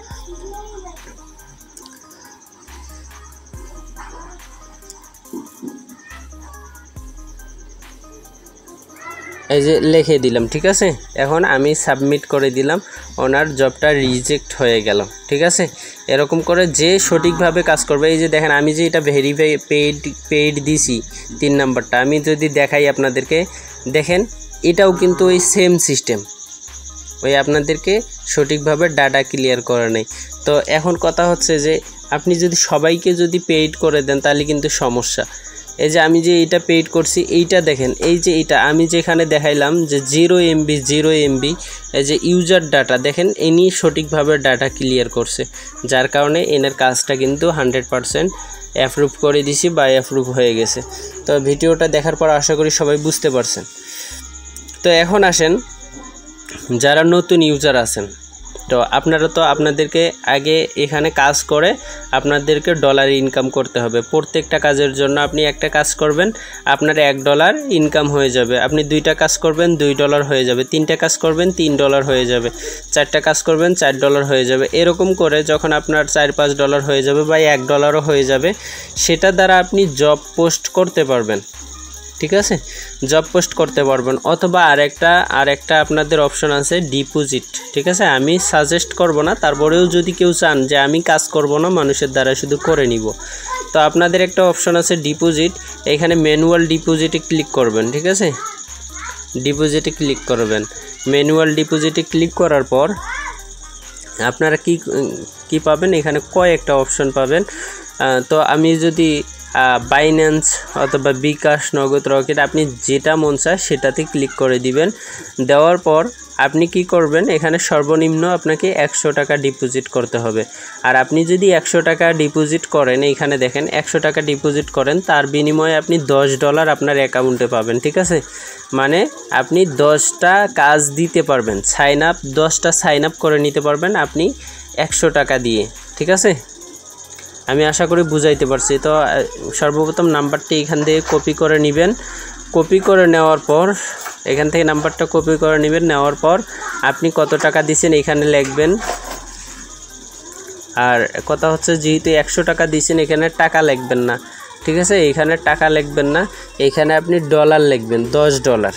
এই যে লিখে দিলাম, ঠিক আছে। এখন আমি সাবমিট করে দিলাম, ওনার জবটা রিজেক্ট হয়ে গেল, ঠিক আছে। এরকম করে যে সঠিকভাবে কাজ করবে, এই যে দেখেন আমি যে এটা ভেরিফাই পেইড দিছি 3 নাম্বারটা, আমি যদি দেখাই আপনাদেরকে, দেখেন এটাও কিন্তু ওই সেম সিস্টেম, ওই আপনাদেরকে সঠিকভাবে ডাটা ক্লিয়ার করা নেই। তো এখন কথা হচ্ছে যে আপনি যদি সবাইকে যদি পেইড করে দেন তাহলে কিন্তু সমস্যা। এই যে আমি যে এইটা পেইড করছি, এইটা দেখেন, এই যে এটা আমি যেখানে দেখাইলাম যে 0 MB, এই যে ইউজার ডাটা দেখেন, ইনি সঠিকভাবে ডাটা ক্লিয়ার করছে, যার কারণে এনার কাজটা কিন্তু 100% অ্যাপ্রুভ করে দিছি বা অ্যাপ্রুভ হয়ে গেছে। তো ভিডিওটা দেখার পর আশা করি সবাই বুঝতে পারছেন। তো এখন আসেন যারা নতুন ইউজার আছেন, তো আপনারা তো আপনাদেরকে আগে এখানে কাজ করে আপনাদেরকে ডলার ইনকাম করতে হবে। প্রত্যেকটা কাজের জন্য আপনি একটা কাজ করবেন, আপনার $1 ইনকাম হয়ে যাবে। আপনি 2টা কাজ করবেন, $2 হয়ে যাবে। 3টা কাজ করবেন, $3 হয়ে যাবে। 4টা কাজ করবেন, $4 হয়ে যাবে। এরকম করে যখন আপনার $4-5 হয়ে যাবে বা $1 হয়ে যাবে, সেটা দ্বারা আপনি জব পোস্ট করতে পারবেন, ঠিক আছে। জব পোস্ট করতে পারবেন। অথবা আরেকটা আপনাদের অপশন আছে ডিপোজিট, ঠিক আছে। আমি সাজেস্ট করব না, তারপরেও যদি কেউ চান যে আমি কাজ করব না, মানুষের দ্বারা শুধু করে নিব, তো আপনাদের একটা অপশন আছে ডিপোজিট। এখানে ম্যানুয়াল ডিপোজিটে ক্লিক করবেন, ঠিক আছে। ডিপোজিটে ক্লিক করবেন। ম্যানুয়াল ডিপোজিটে ক্লিক করার পর আপনারা কি পাবেন, এখানে কয়েকটা অপশন পাবেন। তো আমি যদি বাইন্যান্স অথবা বিকাশ, নগদ, রকেট, আপনি যেটা মন চায় সেটাতে ক্লিক করে দিবেন। দেওয়ার পর আপনি কি করবেন, এখানে সর্বনিম্ন আপনাকে $100 ডিপোজিট করতে হবে। আর আপনি যদি $100 ডিপোজিট করেন, এইখানে দেখেন 100 টাকা ডিপোজিট করেন, তার বিনিময়ে আপনি $10 আপনার অ্যাকাউন্টে পাবেন, ঠিক আছে। মানে আপনি 10টা কাজ দিতে পারবেন, 10টা সাইন আপ করে নিতে পারবেন আপনি $100 দিয়ে, ঠিক আছে। আমি আশা করি বুঝাইতে পারছি। তো সর্বপ্রথম নাম্বারটি এখান থেকে কপি করে নেবেন। কপি করে নেওয়ার পর এখান থেকে নাম্বারটা কপি করে নেবেন। নেওয়ার পর আপনি কত টাকা দিয়েছেন এখানে লিখবেন। আর কথা হচ্ছে যেহেতু $100 দিয়েছেন, এখানে টাকা লিখবেন না, ঠিক আছে। এখানে টাকা লিখবেন না, এখানে আপনি ডলার লিখবেন, $10,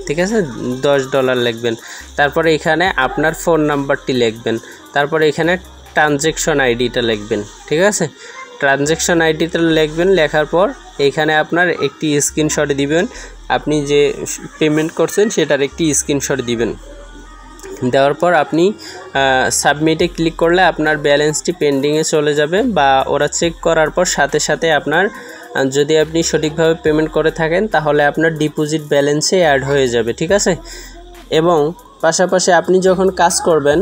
ঠিক আছে। $10 লিখবেন। তারপরে এখানে আপনার ফোন নাম্বারটি লিখবেন। তারপরে এখানে ট্রানজ্যাকশন আইডিটা লিখবেন, ঠিক আছে। ট্রানজ্যাকশন আইডিটা লিখবেন। লেখার পর এখানে আপনার একটি স্ক্রিনশট দিবেন, আপনি যে পেমেন্ট করছেন সেটার একটি স্ক্রিনশট দিবেন। দেওয়ার পর আপনি সাবমিটে ক্লিক করলে আপনার ব্যালেন্সটি পেন্ডিংয়ে চলে যাবে, বা ওরা চেক করার পর সাথে সাথে আপনার, যদি আপনি সঠিকভাবে পেমেন্ট করে থাকেন তাহলে আপনার ডিপোজিট ব্যালেন্সে অ্যাড হয়ে যাবে, ঠিক আছে। এবং পাশাপাশি আপনি যখন কাজ করবেন,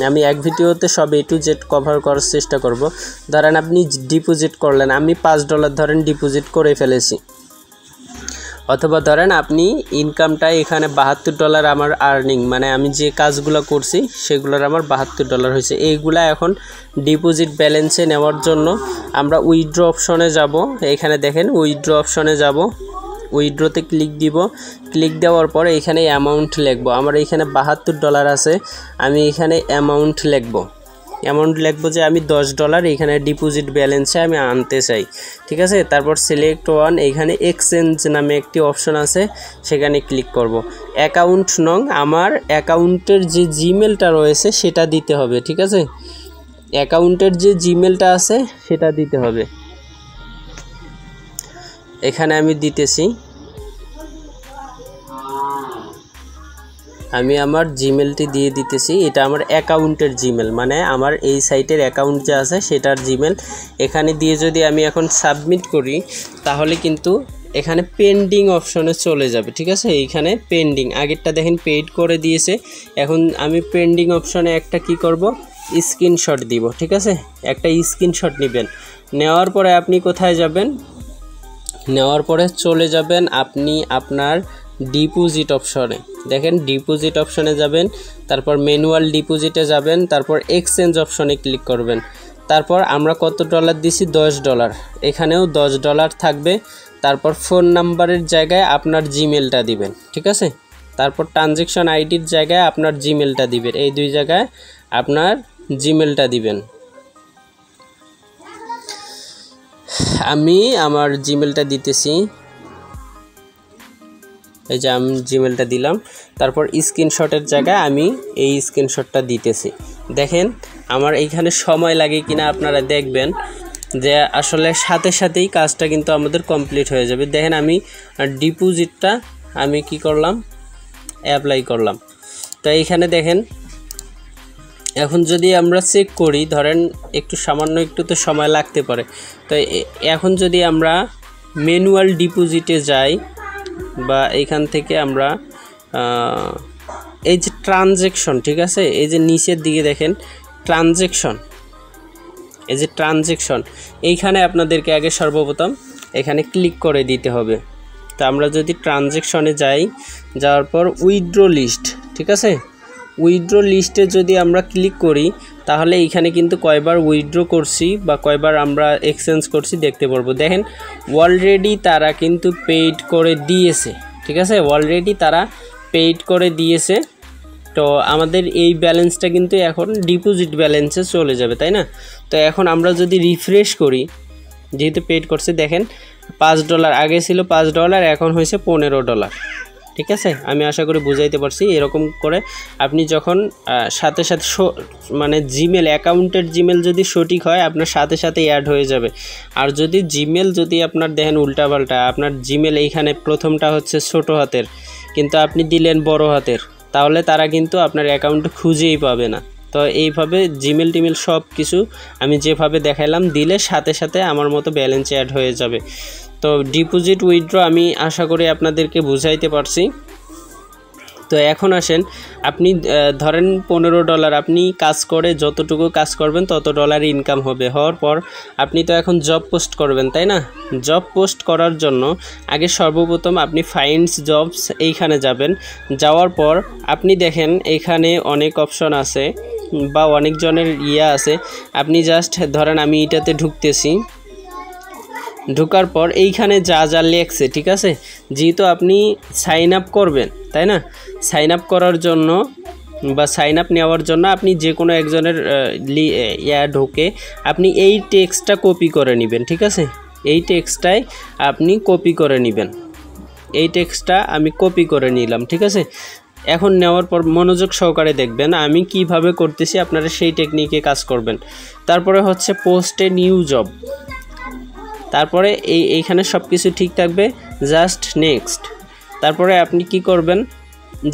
আমি এক ভিডিওতে সব A to Z কভার করার চেষ্টা করব। ধরেন আপনি ডিপোজিট করলেন, আমি $5 ধরেন ডিপোজিট করে ফেলেছি, অথবা ধরেন আপনি ইনকামটা এখানে $72 আমার আর্নিং, মানে আমি যে কাজগুলো করছি সেগুলোর আমার $72 হয়েছে। এইগুলা এখন ডিপোজিট ব্যালেন্সে নেওয়ার জন্য আমরা উইথড্র অপশনে যাব। এখানে দেখেন উইথড্র অপশনে যাব। উইথড্রোতে ক্লিক দিব। ক্লিক দেওয়ার পর এখানে অ্যামাউন্ট লিখবো। আমার এখানে $72 আছে, আমি এখানে অ্যামাউন্ট লিখবো। যে আমি $10 এখানে ডিপোজিট ব্যালেন্সে আমি আনতে চাই, ঠিক আছে। তারপর সিলেক্ট ওয়ান, এখানে এক্সচেঞ্জ নামে একটি অপশন আছে, সেখানে ক্লিক করব। অ্যাকাউন্ট নং, আমার অ্যাকাউন্টের যে জিমেলটা রয়েছে সেটা দিতে হবে, ঠিক আছে। অ্যাকাউন্টের যে জিমেলটা আছে সেটা দিতে হবে। এখানে আমি দিতেছি, আমি আমার জিমেলটি দিয়ে দিতেছি। এটা আমার অ্যাকাউন্টের জিমেল, মানে আমার এই সাইটের অ্যাকাউন্ট যে আছে সেটার জিমেল। এখানে দিয়ে যদি আমি এখন সাবমিট করি তাহলে কিন্তু এখানে পেন্ডিং অপশনে চলে যাবে, ঠিক আছে। এইখানে পেন্ডিং, আগেরটা দেখেন পেইড করে দিয়েছে, এখন আমি পেন্ডিং অপশনে একটা কি করব, স্ক্রিনশট দিব, ঠিক আছে। একটা স্ক্রিনশট নেবেন, নেওয়ার পরে আপনি কোথায় যাবেন, নেওয়ার পরে চলে যাবেন আপনি আপনার ডিপোজিট অপশনে। দেখেন ডিপোজিট অপশনে যাবেন, তারপর ম্যানুয়াল ডিপোজিটে যাবেন, তারপর এক্সচেঞ্জ অপশনে ক্লিক করবেন। তারপর আমরা কত ডলার দিছি, $10, এখানেও $10 থাকবে। তারপর ফোন নাম্বারের জায়গায় আপনার জিমেলটা দিবেন, ঠিক আছে। তারপর ট্রানজ্যাকশন আইডির জায়গায় আপনার জিমেলটা দিবেন, এই দুই জায়গায় আপনার জিমেলটা দিবেন। আমি আমার জিমেলটা দিতেছি, এই যে আমি জিমেলটা দিলাম। তারপর স্ক্রিনশটের জায়গায় আমি এই স্ক্রিনশটটা দিতেছি। দেখেন আমার এইখানে সময় লাগে কিনা আপনারা দেখবেন যে আসলে সাথে সাথেই কাজটা কিন্তু আমাদের কমপ্লিট হয়ে যাবে। দেখেন আমি ডিপোজিটটা আমি কি করলাম, অ্যাপ্লাই করলাম। তো এইখানে দেখেন এখন যদি আমরা চেক করি, ধরেন একটু সামান্য একটু তো সময় লাগতে পারে। তো এখন যদি আমরা ম্যানুয়াল ডিপোজিটে যাই বা এইখান থেকে আমরা এই যে ট্রানজ্যাকশন, ঠিক আছে, এই যে নিচের দিকে দেখেন ট্রানজ্যাকশন, এই যে ট্রানজ্যাকশন, এইখানে আপনাদেরকে আগে সর্বপ্রথম এখানে ক্লিক করে দিতে হবে। তো আমরা যদি ট্রানজ্যাকশনে যাই, যাওয়ার পর উইথড্র লিস্ট, ঠিক আছে, উইথড্র লিস্টে যদি আমরা ক্লিক করি তাহলে এইখানে কিন্তু কয়বার উইথড্র করছি বা কয়বার আমরা এক্সচেঞ্জ করছি দেখতে পারবো। দেখেন অলরেডি তারা কিন্তু পেইড করে দিয়েছে, ঠিক আছে, অলরেডি তারা পেইড করে দিয়েছে। তো আমাদের এই ব্যালেন্সটা কিন্তু এখন ডিপোজিট ব্যালেন্সে চলে যাবে, তাই না। তো এখন আমরা যদি রিফ্রেশ করি, যেহেতু পেইড করছে, দেখেন $5 আগে ছিল $5, এখন হয়েছে $15, ঠিক আছে। আমি আশা করি বুঝাইতে পারছি। এরকম করে আপনি যখন সাথে সাথে মানে জিমেল অ্যাকাউন্টের জিমেল যদি সঠিক হয় আপনার সাথে সাথে অ্যাড হয়ে যাবে। আর যদি জিমেল যদি আপনার দেখেন উল্টাপাল্টা, আপনার জিমেল এইখানে প্রথমটা হচ্ছে ছোট হাতের কিন্তু আপনি দিলেন বড় হাতের, তাহলে তারা কিন্তু আপনার অ্যাকাউন্টে খুঁজেই পাবে না। তো এইভাবে জিমেল টিমেল সব কিছু আমি যেভাবে দেখাইলাম দিলে সাথে সাথে আমার মতো ব্যালেন্স অ্যাড হয়ে যাবে। তো ডিপোজিট উইথড্র আমি আশা করি আপনাদেরকে বুঝাইতে পারছি। তো এখন আসেন, আপনি ধরেন $15 আপনি কাজ করে যতটুকু কাজ করবেন তত ডলার ইনকাম হবে। হওয়ার পর আপনি তো এখন জব পোস্ট করবেন, তাই না। জব পোস্ট করার জন্য আগে সর্বপ্রথম আপনি ফাইন্ডস জবস এইখানে যাবেন। যাওয়ার পর আপনি দেখেন এখানে অনেক অপশন আছে বা অনেকজনের আছে। আপনি জাস্ট ধরেন আমি এটাতে ঢুকতেছি, ঢোকার পর এইখানে যা যা লেখছে, ঠিক আছে, যেহেতু আপনি সাইন আপ করবেন, তাই না, সাইন আপ করার জন্য বা সাইন আপ নেওয়ার জন্য আপনি যে কোনো একজনের ঢোকে আপনি এই টেক্সটটা কপি করে নেবেন, ঠিক আছে। এই টেক্সটটাই আপনি কপি করে নেবেন, এই টেক্সটটা আমি কপি করে নিলাম, ঠিক আছে। এখন নেওয়ার পর মনোযোগ সহকারে দেখবেন আমি কিভাবে করতেছি, আপনারা সেই টেকনিকে কাজ করবেন। তারপরে হচ্ছে পোস্টে নিউ জব, তারপরে এইখানে সব কিছু ঠিক থাকবে, জাস্ট নেক্সট। তারপরে আপনি কি করবেন,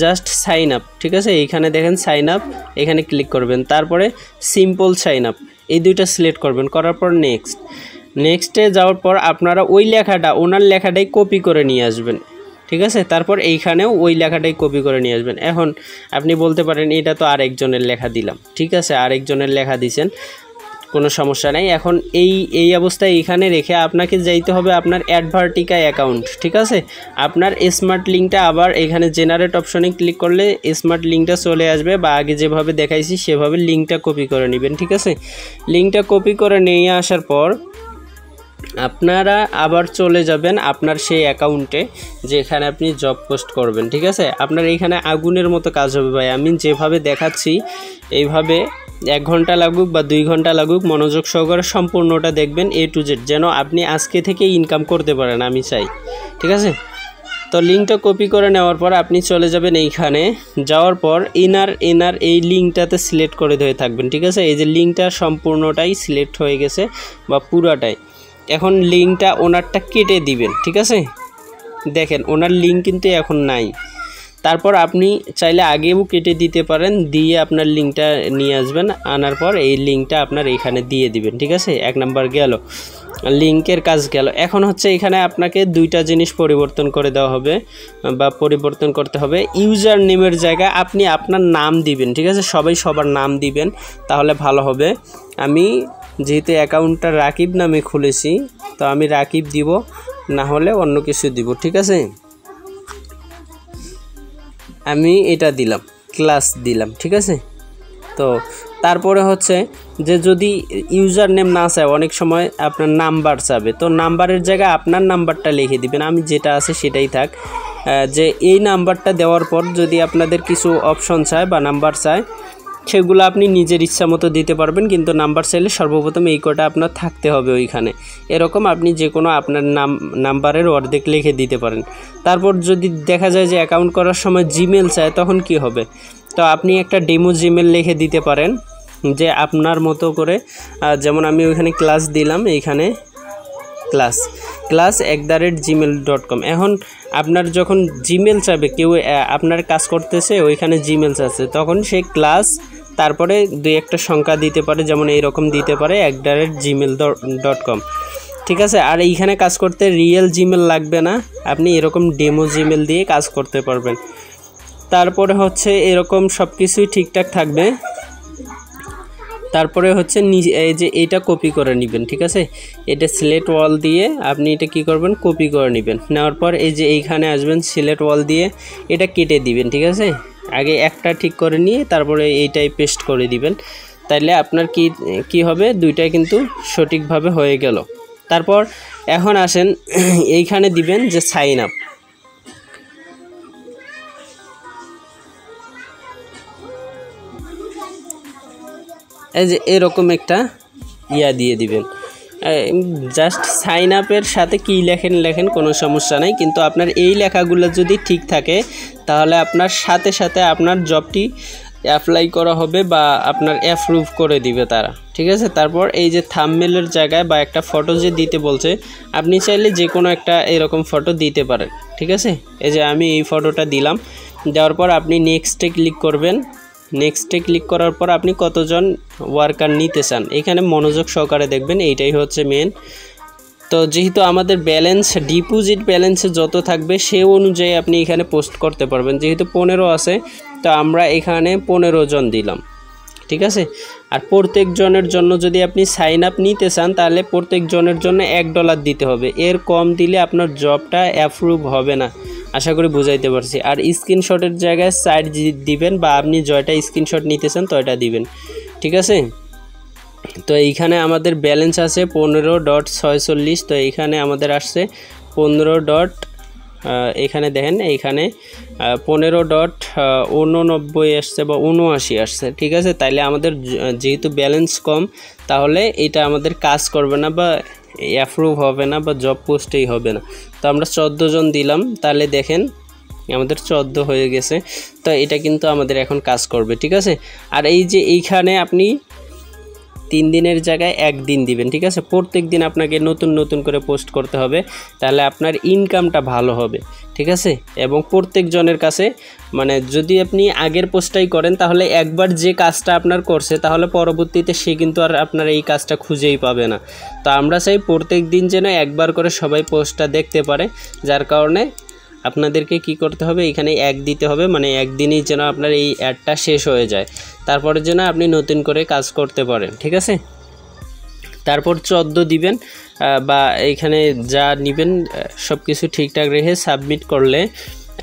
জাস্ট সাইন আপ, ঠিক আছে, এইখানে দেখেন সাইন আপ, এখানে ক্লিক করবেন। তারপরে সিম্পল সাইন আপ, এই দুইটা সিলেক্ট করবেন, করার পর নেক্সট। নেক্সটে যাওয়ার পর আপনারা ওই লেখাটা ওনার লেখাটাই কপি করে নিয়ে আসবেন, ঠিক আছে। তারপর এইখানেও ওই লেখাটাই কপি করে নিয়ে আসবেন। এখন আপনি বলতে পারেন এটা তো আরেকজনের লেখা দিলাম, ঠিক আছে, আরেকজনের লেখা দিয়েছেন, কোনো সমস্যা নাই। এখন এই অবস্থায় এইখানে রেখে আপনাকে যাইতে হবে আপনার অ্যাডভার্টিকা অ্যাকাউন্ট, ঠিক আছে। আপনার স্মার্ট লিঙ্কটা আবার এখানে জেনারেট অপশনে ক্লিক করলে স্মার্ট লিঙ্কটা চলে আসবে, বা আগে যেভাবে দেখাইছি সেভাবে লিঙ্কটা কপি করে নেবেন, ঠিক আছে। লিঙ্কটা কপি করে নিয়ে আসার পর আপনারা আবার চলে যাবেন আপনার সেই অ্যাকাউন্টে যেখানে আপনি জব পোস্ট করবেন, ঠিক আছে। আপনার এইখানে আগুনের মতো কাজ হবে ভাই, আমি যেভাবে দেখাচ্ছি এইভাবে 1 ঘন্টা লাগুক বা 2 ঘন্টা লাগুক মনোযোগ সহকারে সম্পূর্ণটা দেখবেন A to Z, যেন আপনি আজকে থেকে ইনকাম করতে পারেন, আমি চাই, ঠিক আছে। তো লিঙ্কটা কপি করে নেওয়ার পর আপনি চলে যাবেন এইখানে, যাওয়ার পর ইনার এই লিঙ্কটাতে সিলেক্ট করে ধরে থাকবেন, ঠিক আছে। এই যে লিঙ্কটা সম্পূর্ণটাই সিলেক্ট হয়ে গেছে বা পুরাটাই। এখন লিঙ্কটা ওনারটা কেটে দিবেন, ঠিক আছে। দেখেন ওনার লিঙ্ক কিন্তু এখন নাই। তারপর আপনি চাইলে আগেও কেটে দিতে পারেন, দিয়ে আপনার লিঙ্কটা নিয়ে আসবেন, আনার পর এই লিঙ্কটা আপনার এখানে দিয়ে দিবেন, ঠিক আছে। 1 নাম্বার গেল, লিঙ্কের কাজ গেল। এখন হচ্ছে এখানে আপনাকে 2টা জিনিস পরিবর্তন করে দেওয়া হবে বা পরিবর্তন করতে হবে। ইউজার নেমের জায়গায় আপনি আপনার নাম দিবেন, ঠিক আছে। সবাই সবার নাম দিবেন, তাহলে ভালো হবে। আমি যেহেতু অ্যাকাউন্টটা রাকিব নামে খুলেছি, তো আমি রাকিব দিব, না হলে অন্য কিছু দিব, ঠিক আছে। আমি এটা দিলাম, ক্লাস দিলাম, ঠিক আছে। তো তারপরে হচ্ছে যে যদি ইউজার নেম না চায়, অনেক সময় আপনার নাম্বার চাবে, তো নাম্বারের জায়গায় আপনার নাম্বারটা লিখে দিবেন, আমি যেটা আছে সেটাই থাক। যে এই নাম্বারটা দেওয়ার পর যদি আপনাদের কিছু অপশন চায় বা নাম্বার চায়, সেগুলো আপনি নিজের ইচ্ছা মতো দিতে পারবেন, কিন্তু নাম্বার চাইলে সর্বপ্রথম এই কটা আপনার থাকতে হবে ওইখানে। এরকম আপনি যে কোনো আপনার নাম্বারের অর্ধেক লিখে দিতে পারেন। তারপর যদি দেখা যায় যে অ্যাকাউন্ট করার সময় জিমেল চায়, তখন কি হবে, তো আপনি একটা ডেমো জিমেল লিখে দিতে পারেন, যে আপনার মতো করে। যেমন আমি ওইখানে ক্লাস দিলাম, এইখানে class@gmail.com। এখন আপনার যখন জিমেল চাবে, কেউ আপনার কাজ করতেছে ওইখানে জিমেল আছে, তখন সেই ক্লাস তারপরে 2-1টা সংখ্যা দিতে পারে, যেমন এইরকম দিতে পারে @gmail.com, ঠিক আছে। আর এইখানে কাজ করতে রিয়েল জিমেল লাগবে না, আপনি এরকম ডেমো জিমেল দিয়ে কাজ করতে পারবেন। তারপরে হচ্ছে এরকম সব কিছুই ঠিকঠাক থাকবে। তারপরে হচ্ছে এই যে এটা কপি করে নেবেন, ঠিক আছে। এটা সিলেক্ট ওয়াল দিয়ে আপনি এটা কি করবেন, কপি করে নেবেন। নেওয়ার পর এই যে এইখানে আসবেন, সিলেক্ট ওয়াল দিয়ে এটা কেটে দিবেন, ঠিক আছে। আগে একটা ঠিক করে নিয়ে তারপরে এইটাই পেস্ট করে দিবেন, তাইলে আপনার কি হবে, 2টাই কিন্তু সঠিকভাবে হয়ে গেল। তারপর এখন আসেন এইখানে দিবেন যে সাইন আপ। এই যে এরকম একটা দিয়ে দিবেন, জাস্ট সাইন আপের সাথে কি লেখেন কোনো সমস্যা নাই, কিন্তু আপনার এই লেখাগুলো যদি ঠিক থাকে তাহলে আপনার সাথে সাথে আপনার জবটি অ্যাপ্লাই করা হবে বা আপনার অ্যাপ্রুভ করে দিবে তারা, ঠিক আছে। তারপর এই যে থাম্বনেলের জায়গায় বা একটা ফটো যে দিতে বলছে, আপনি চাইলে যে কোনো একটা এরকম ফটো দিতে পারেন, ঠিক আছে। এই যে আমি এই ফটোটা দিলাম, দেওয়ার পর আপনি নেক্সটে ক্লিক করবেন। নেক্সটে ক্লিক করার পর আপনি কতজন ওয়ার্কার নিতে চান এখানে মনোযোগ সহকারে দেখবেন, এইটাই হচ্ছে মেন। তো যেহেতু আমাদের ব্যালেন্স, ডিপোজিট ব্যালেন্সে যত থাকবে সে অনুযায়ী আপনি এখানে পোস্ট করতে পারবেন। যেহেতু 15 আছে, তো আমরা এখানে 15 জন দিলাম, ঠিক আছে। আর প্রত্যেক জনের জন্য যদি আপনি সাইন আপ নিতে চান, তাহলে প্রত্যেক জনের জন্য $1 দিতে হবে, এর কম দিলে আপনার জবটা অ্যাপ্রুভ হবে না। আশা করি বুঝাইতে পারছি। আর স্ক্রিনশটের জায়গায় সাইড দিবেন, বা আপনি জয়টা স্ক্রিনশট নিতে চান তো এটা দিবেন, ঠিক আছে। তো এইখানে আমাদের ব্যালেন্স আছে 15.46, তো এইখানে আমাদের আসছে 15. এখানে দেখেন, এইখানে 15.89 আসছে বা 79 আসছে, ঠিক আছে। তাইলে আমাদের যেহেতু ব্যালেন্স কম, তাহলে এটা আমাদের কাজ করবে না বা অ্যাপ্রুভ হবে না বা জব পোস্টেই হবে না। তো আমরা 14 জন দিলাম, তাহলে দেখেন আমাদের 14 হয়ে গেছে। তো এটা কিন্তু আমাদের এখন কাজ করবে, ঠিক আছে। আর এই যে এইখানে আপনি 3 দিনের জায়গায় 1 দিন দিবেন, ঠিক আছে। প্রত্যেক দিন আপনাকে নতুন করে পোস্ট করতে হবে, তাহলে আপনার ইনকামটা ভালো হবে, ঠিক আছে। এবং প্রত্যেক জনের কাছে, মানে যদি আপনি আগের পোস্টটাই করেন, তাহলে একবার যে কাজটা আপনার করছে, তাহলে পরবর্তীতে সে কিন্তু আর আপনার এই কাজটা খুঁজেই পাবে না। তো আমরা চাই প্রত্যেক দিন যেন একবার করে সবাই পোস্টটা দেখতে পারে, যার কারণে আপনাদেরকে কি করতে হবে, এখানে 1 দিতে হবে, মানে একদিনই যেন আপনার এই অ্যাডটা শেষ হয়ে যায়, তারপরে যেন আপনি নতুন করে কাজ করতে পারেন, ঠিক আছে। তারপর 14 দিবেন, বা এইখানে যা নেবেন সব কিছু ঠিকঠাক রেখে সাবমিট করলে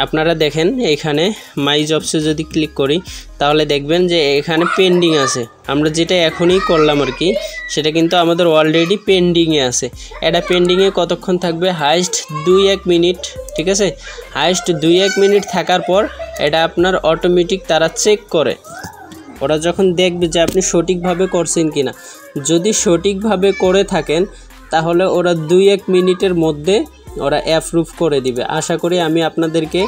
আপনারা দেখেন এখানে মাই জবসে যদি ক্লিক করি তাহলে দেখবেন যে এখানে পেন্ডিং আছে। আমরা যেটা এখনই করলাম আর কি, সেটা কিন্তু আমাদের অলরেডি পেন্ডিংয়ে আছে। এটা পেন্ডিংয়ে কতক্ষণ থাকবে? হাইস্ট 2-1 মিনিট, ঠিক আছে। হাইস্ট 2-1 মিনিট থাকার পর এটা আপনার অটোমেটিক তারা চেক করে। ওরা যখন দেখবে যে আপনি সঠিকভাবে করছেন কিনা, যদি সঠিকভাবে করে থাকেন তাহলে ওরা 2-1 মিনিটের মধ্যে ওরা অ্যাপ্রুভ করে দিবে। আশা করি আমি আপনাদেরকে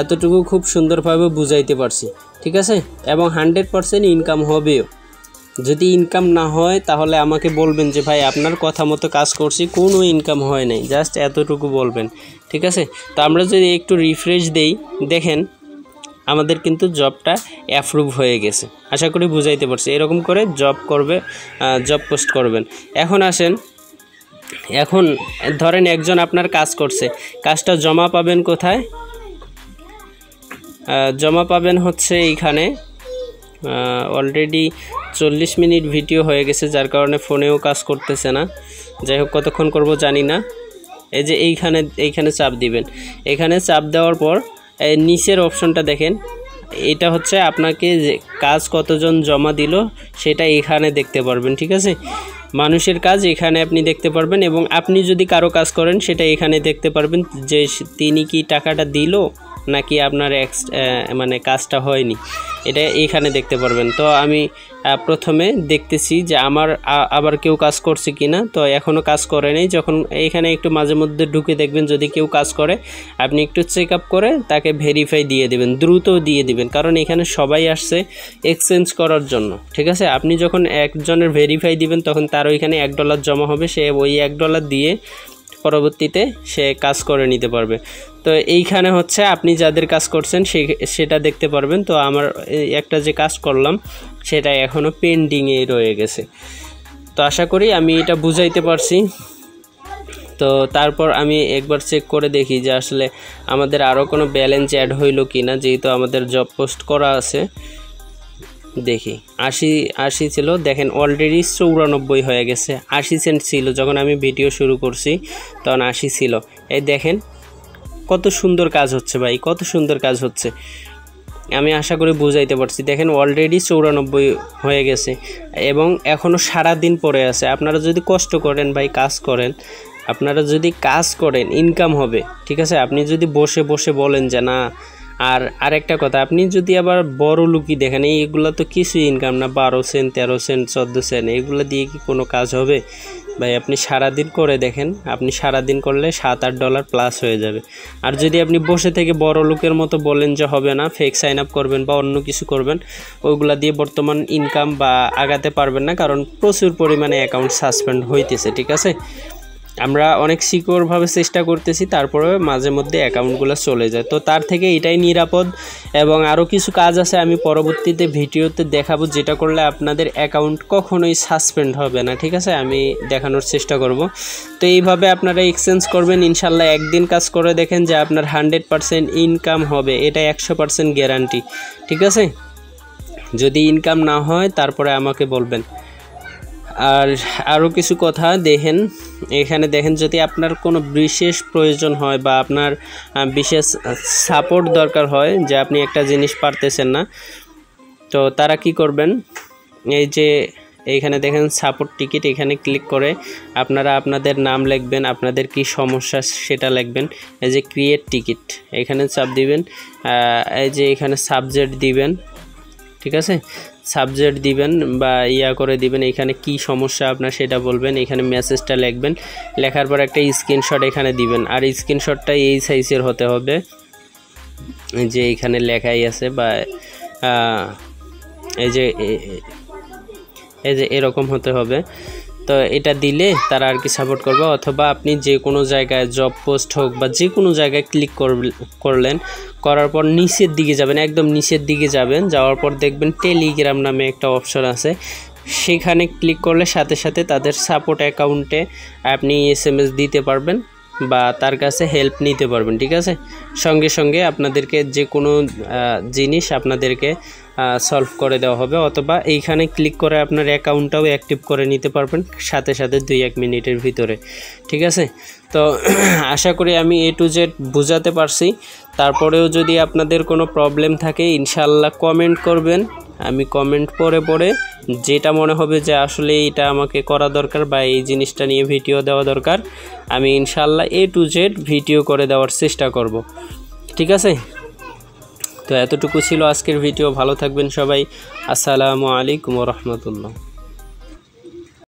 এতটুকু খুব সুন্দরভাবে বুঝাইতে পারছি, ঠিক আছে। এবং 100% ইনকাম হবেও। যদি ইনকাম না হয় তাহলে আমাকে বলবেন যে ভাই আপনার কথা মতো কাজ করছি, কোনো ইনকাম হয় নাই, জাস্ট এতটুকু বলবেন, ঠিক আছে। তো আমরা যদি একটু রিফ্রেশ দেই, দেখেন আমাদের কিন্তু জবটা অ্যাপ্রুভ হয়ে গেছে। আশা করি বুঝাইতে পারছি। এরকম করে জব পোস্ট করবেন। এখন আসেন, এখন ধরেন একজন আপনার কাজ করছে, কাজটা জমা পাবেন কোথায়? জমা পাবেন হচ্ছে এইখানে। অলরেডি 40 মিনিট ভিডিও হয়ে গেছে, যার কারণে ফোনেও কাজ করতেছে না। যাই হোক, কতক্ষণ করব জানি না। এই যে এইখানে চাপ দিবেন। এখানে চাপ দেওয়ার পর নিচের অপশনটা দেখেন, এটা হচ্ছে আপনাকে যে কাজ কতজন জমা দিল সেটা এখানে দেখতে পারবেন, ঠিক আছে। মানুষের কাজ এখানে আপনি দেখতে পারবেন, এবং আপনি যদি কারো কাজ করেন সেটা এখানে দেখতে পারবেন যে তিনি কি টাকাটা দিল নাকি আপনার মানে কাজটা হয়নি, এটা এখানে দেখতে পারবেন। তো আমি প্রথমে দেখতেছি যে আমার আবার কেউ কাজ করছে কিনা। তো এখনও কাজ করে নেই। যখন এখানে একটু মাঝে মধ্যে ঢুকে দেখবেন যদি কেউ কাজ করে, আপনি একটু চেক আপ করে তাকে ভেরিফাই দিয়ে দেবেন, দ্রুত দিয়ে দিবেন, কারণ এখানে সবাই আসছে এক্সচেঞ্জ করার জন্য, ঠিক আছে। আপনি যখন একজনের ভেরিফাই দিবেন তখন তার ওইখানে $1 জমা হবে, সে ওই $1 দিয়ে পরবর্তীতে সে কাজ করে নিতে পারবে। তো এইখানে হচ্ছে আপনি যাদের কাজ করছেন সেটা দেখতে পারবেন। তো আমার একটা যে কাজ করলাম সেটা এখনও পেন্ডিংয়ে রয়ে গেছে। তো আশা করি আমি এটা বুঝাইতে পারছি। তো তারপর আমি একবার চেক করে দেখি যে আসলে আমাদের আরও কোনো ব্যালেন্স অ্যাড হইলো কি না, যেহেতু আমাদের জব পোস্ট করা আছে। দেখি 80 ছিল, দেখেন অলরেডি 94 হয়ে গেছে। 80 সেন্ট ছিল যখন আমি ভিডিও শুরু করছি, তখন 80 ছিল। এই দেখেন কত সুন্দর কাজ হচ্ছে ভাই, কত সুন্দর কাজ হচ্ছে। আমি আশা করি বুঝাইতে পারছি। দেখেন অলরেডি 94 হয়ে গেছে এবং এখনও সারাদিন পরে আছে। আপনারা যদি কষ্ট করেন ভাই, কাজ করেন, আপনারা যদি কাজ করেন ইনকাম হবে, ঠিক আছে। আপনি যদি বসে বসে বলেন যে না। আর আরেকটা কথা, আপনি যদি আবার বড় লুকি দেখেন, এইগুলো তো কিছুই ইনকাম না, 12 সেন্ট 13 সেন্ট 14 সেন্ট, এগুলো দিয়ে কি কোনো কাজ হবে ভাই? আপনি সারাদিন করে দেখেন, আপনি সারাদিন করলে $7-8 প্লাস হয়ে যাবে। আর যদি আপনি বসে থেকে বড় লোকের মতো বলেন যে হবে না, ফেক সাইন আপ করবেন বা অন্য কিছু করবেন, ওইগুলা দিয়ে বর্তমান ইনকাম বা আগাতে পারবেন না, কারণ প্রচুর পরিমাণে অ্যাকাউন্ট সাসপেন্ড হইতেছে, ঠিক আছে। আমরা অনেক সিকিউরভাবে চেষ্টা করতেছি, তারপরে মাঝে মধ্যে অ্যাকাউন্টগুলো চলে যায়। তো তার থেকে এটাই নিরাপদ। এবং আরও কিছু কাজ আছে আমি পরবর্তীতে ভিডিওতে দেখাবো, যেটা করলে আপনাদের অ্যাকাউন্ট কখনোই সাসপেন্ড হবে না, ঠিক আছে। আমি দেখানোর চেষ্টা করব। তো এইভাবে আপনারা এক্সচেঞ্জ করবেন, ইনশাল্লাহ একদিন কাজ করে দেখেন যে আপনার 100% ইনকাম হবে, এটা 100% গ্যারান্টি, ঠিক আছে। যদি ইনকাম না হয় তারপরে আমাকে বলবেন। আর আরও কিছু কথা দেখেন, এখানে দেখেন যদি আপনার কোনো বিশেষ প্রয়োজন হয় বা আপনার বিশেষ সাপোর্ট দরকার হয়, যে আপনি একটা জিনিস পারতেছেন না, তো তারা কি করবেন, এই যে এইখানে দেখেন সাপোর্ট টিকিট, এখানে ক্লিক করে আপনারা আপনাদের নাম লিখবেন, আপনাদের কি সমস্যা সেটা লিখবেন। এই যে ক্রিয়েট টিকিট, এখানে চাপ দিবেন। এই যে এখানে সাবজেক্ট দিবেন, ঠিক আছে। সাবজেক্ট দিবেন বা করে দিবেন, এখানে কি সমস্যা আপনার সেটা বলবেন, এখানে মেসেজটা লিখবেন, লেখার পর একটা স্ক্রিনশট এখানে দিবেন। আর স্ক্রিনশটটা এই সাইজের হতে হবে, যে এখানে লেখাই আছে, বা এই যে এরকম হতে হবে। তো এটা দিলে তারা আর কি সাপোর্ট করবে। অথবা আপনি যে কোনো জায়গায় জব পোস্ট হোক বা যে কোনো জায়গায় ক্লিক করলেন, করার পর নিচের দিকে যাবেন, একদম নিচের দিকে যাবেন, যাওয়ার পর দেখবেন টেলিগ্রাম নামে একটা অপশন আছে, সেখানে ক্লিক করলে সাথে সাথে তাদের সাপোর্ট অ্যাকাউন্টে আপনি SMS দিতে পারবেন বা তার কাছে হেল্প নিতে পারবেন, ঠিক আছে। সঙ্গে সঙ্গে আপনাদেরকে যে কোনো জিনিস আপনাদেরকে সলভ করে দেওয়া হবে। অথবা এইখানে ক্লিক করে আপনার অ্যাকাউন্টটাও অ্যাক্টিভ করে নিতে পারবেন সাথে সাথে 2-1 মিনিটের ভিতরে, ঠিক আছে। তো আশা করি আমি A to Z বোঝাতে পারছি। তারপরেও যদি আপনাদের কোনো প্রবলেম থাকে ইনশাআল্লাহ কমেন্ট করবেন, আমি কমেন্ট পড়ে যেটা মনে হবে যে আসলে এটা আমাকে করা দরকার বা এই জিনিসটা নিয়ে ভিডিও দেওয়া দরকার, আমি ইনশাআল্লাহ A to Z ভিডিও করে দেওয়ার চেষ্টা করব। ঠিক আছে, তো এতটুকু ছিল আজকের ভিডিও। ভালো থাকবেন সবাই। আসসালামু আলাইকুম ওয়া রাহমাতুল্লাহ।